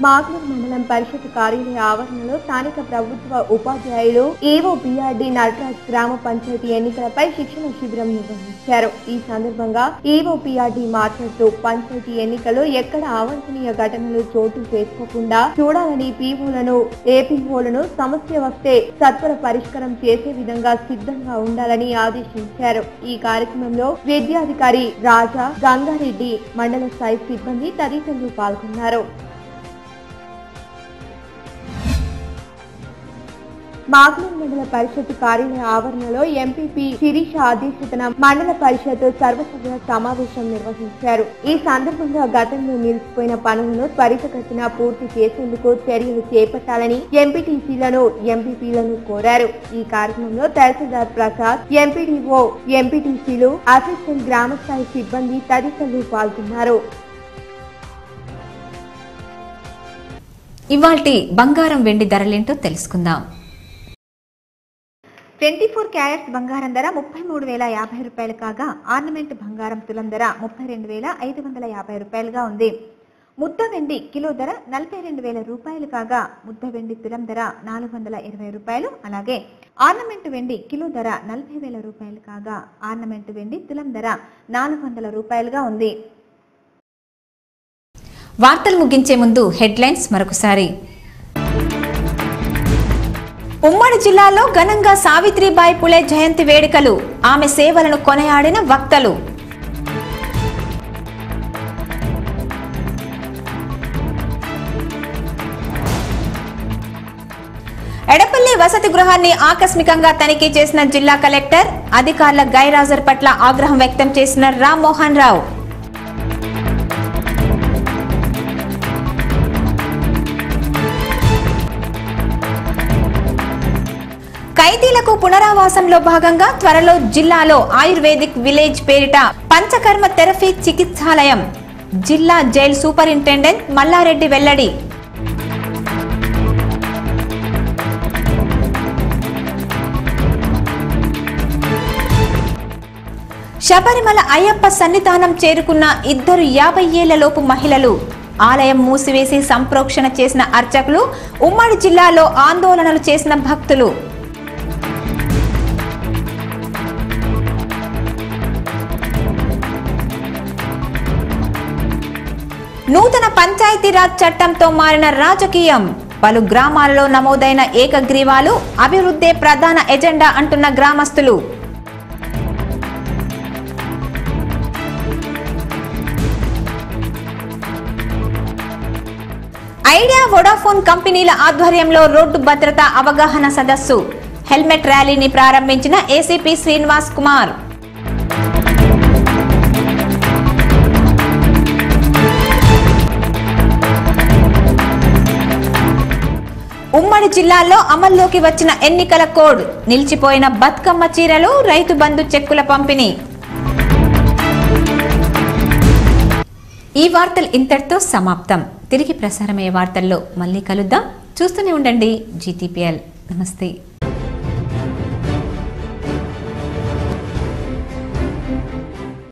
మాగ్నూర్ మండలం పరిషత్ కార్యాలయ ఆవరణలో స్థానిక ప్రభుత్వ ఉపాధ్యాయులు ఈవో బిఆర్డి నటరాజ్ గ్రామ పంచాయతీ ఎన్నికలపై శిక్షణ శిబిరం నిర్వహించారు. ఈ సందర్భంగా ఈవో బిఆర్డి మాట్లాడుతూ పంచాయతీ ఎన్నికలు ఎక్కడ అవాంఛనీయ ఘటనలు చోటు చేసుకోకుండా చూడాలని పీఓలను ఏపీఓలను సమస్య వస్తే సత్వర పరిష్కారం చేసే విధంగా సిద్ధంగా ఉండాలని ఆదేశించారు. ఈ కార్యక్రమంలో విద్యాధికారి రాజా, గంగారెడ్డి, మండల స్థాయి సిబ్బంది తదితరులు పాల్గొన్నారు. మాగ్నూర్ మండల పరిషత్ కార్యాలయ ఆవరణలో ఎంపీపీ శిరీష అధ్యక్షతన మండల పరిషత్ సర్వసభ్య సమావేశం నిర్వహించారు. ఈ సందర్భంగా గతంలో నిలిచిపోయిన పనులను త్వరితగతిన పూర్తి చేసేందుకు చర్యలు చేపట్టాలని ఎంపీటీసీలను, ఎంపీపీలను కోరారు. ఈ కార్యక్రమంలో తహసీల్దార్ ప్రసాద్, ఎంపీడీఓ, ఎంపీటీసీలు, అసిస్టెంట్ గ్రామస్థాయి సిబ్బంది తదితరులు పాల్గొన్నారు. ఇవాల్టి బంగారం వెండి ధరలేంటో తెలుసుకుందాం. 24 క్యారెట్స్ బంగారం ధర 33,050 రూపాయలు కాగా ఆర్నమెంట్ బంగారం తులం ధర 32,550 రూపాయలుగా ఉంది. ముద్ద వెండి కిలో ధర 42,000 రూపాయలు కాగా ముద్ద వెండి తులం ధర 420 రూపాయలు. అలాగే ఆర్నమెంట్ వెండి కిలో ధర 40,000 రూపాయలు కాగా ఆర్నమెంట్ వెండి తులం ధర 400 రూపాయలుగా ఉంది. వార్తలు ముగించే ముందు హెడ్లైన్స్ మరొకసారి. ఉమ్మడి జిల్లాలో ఘనంగా సావిత్రిబాయి పులే జయంతి వేడుకలు, ఆమె సేవలను కొనియాడిన వక్తలు. ఎడపల్లి వసతి గృహాన్ని ఆకస్మికంగా తనిఖీ చేసిన జిల్లా కలెక్టర్, అధికారుల గైర్హాజరు పట్ల ఆగ్రహం వ్యక్తం చేసిన రామ్మోహన్ రావు. ఖైదీలకు పునరావాసంలో భాగంగా త్వరలో జిల్లాలో ఆయుర్వేదిక్ విలేజ్ పేరిట పంచకర్మ థెరపీ చికిత్సాలయం, జిల్లా జైలు సూపరింటెండెంట్ మల్లారెడ్డి వెల్లడి. శబరిమల అయ్యప్ప సన్నిధానం చేరుకున్న 2 50 ఏళ్లలోపు మహిళలు, ఆలయం మూసివేసి సంప్రోక్షణ చేసిన అర్చకులు, ఉమ్మడి జిల్లాలో ఆందోళనలు చేసిన భక్తులు. నూతన పంచాయతీరాజ్ చట్టంతో మారిన రాజకీయం, పలు గ్రామాలలో నమోదైన ఏకగ్రీవాలు, అభివృద్ధే ప్రధాన ఎజెండా అంటున్న గ్రామస్తులు. ఐడియా, వోడాఫోన్ కంపెనీల ఆధ్వర్యంలో రోడ్డు భద్రతా అవగాహన సదస్సు, హెల్మెట్ ర్యాలీని ప్రారంభించిన ఏసీపీ శ్రీనివాస్ కుమార్. ఉమ్మడి జిల్లాలో అమల్లోకి వచ్చిన ఎన్నికల కోడ్, నిలిచిపోయిన బతుకమ్మ చీరలు, రైతు బంధు చెక్కుల పంపిణీ. ఈ వార్తలు ఇంతటితో సమాప్తం. తిరిగి ప్రసారమయ్యే వార్తల్లో మళ్ళీ కలుద్దాం. చూస్తూనే ఉండండి GTPL. నమస్తే.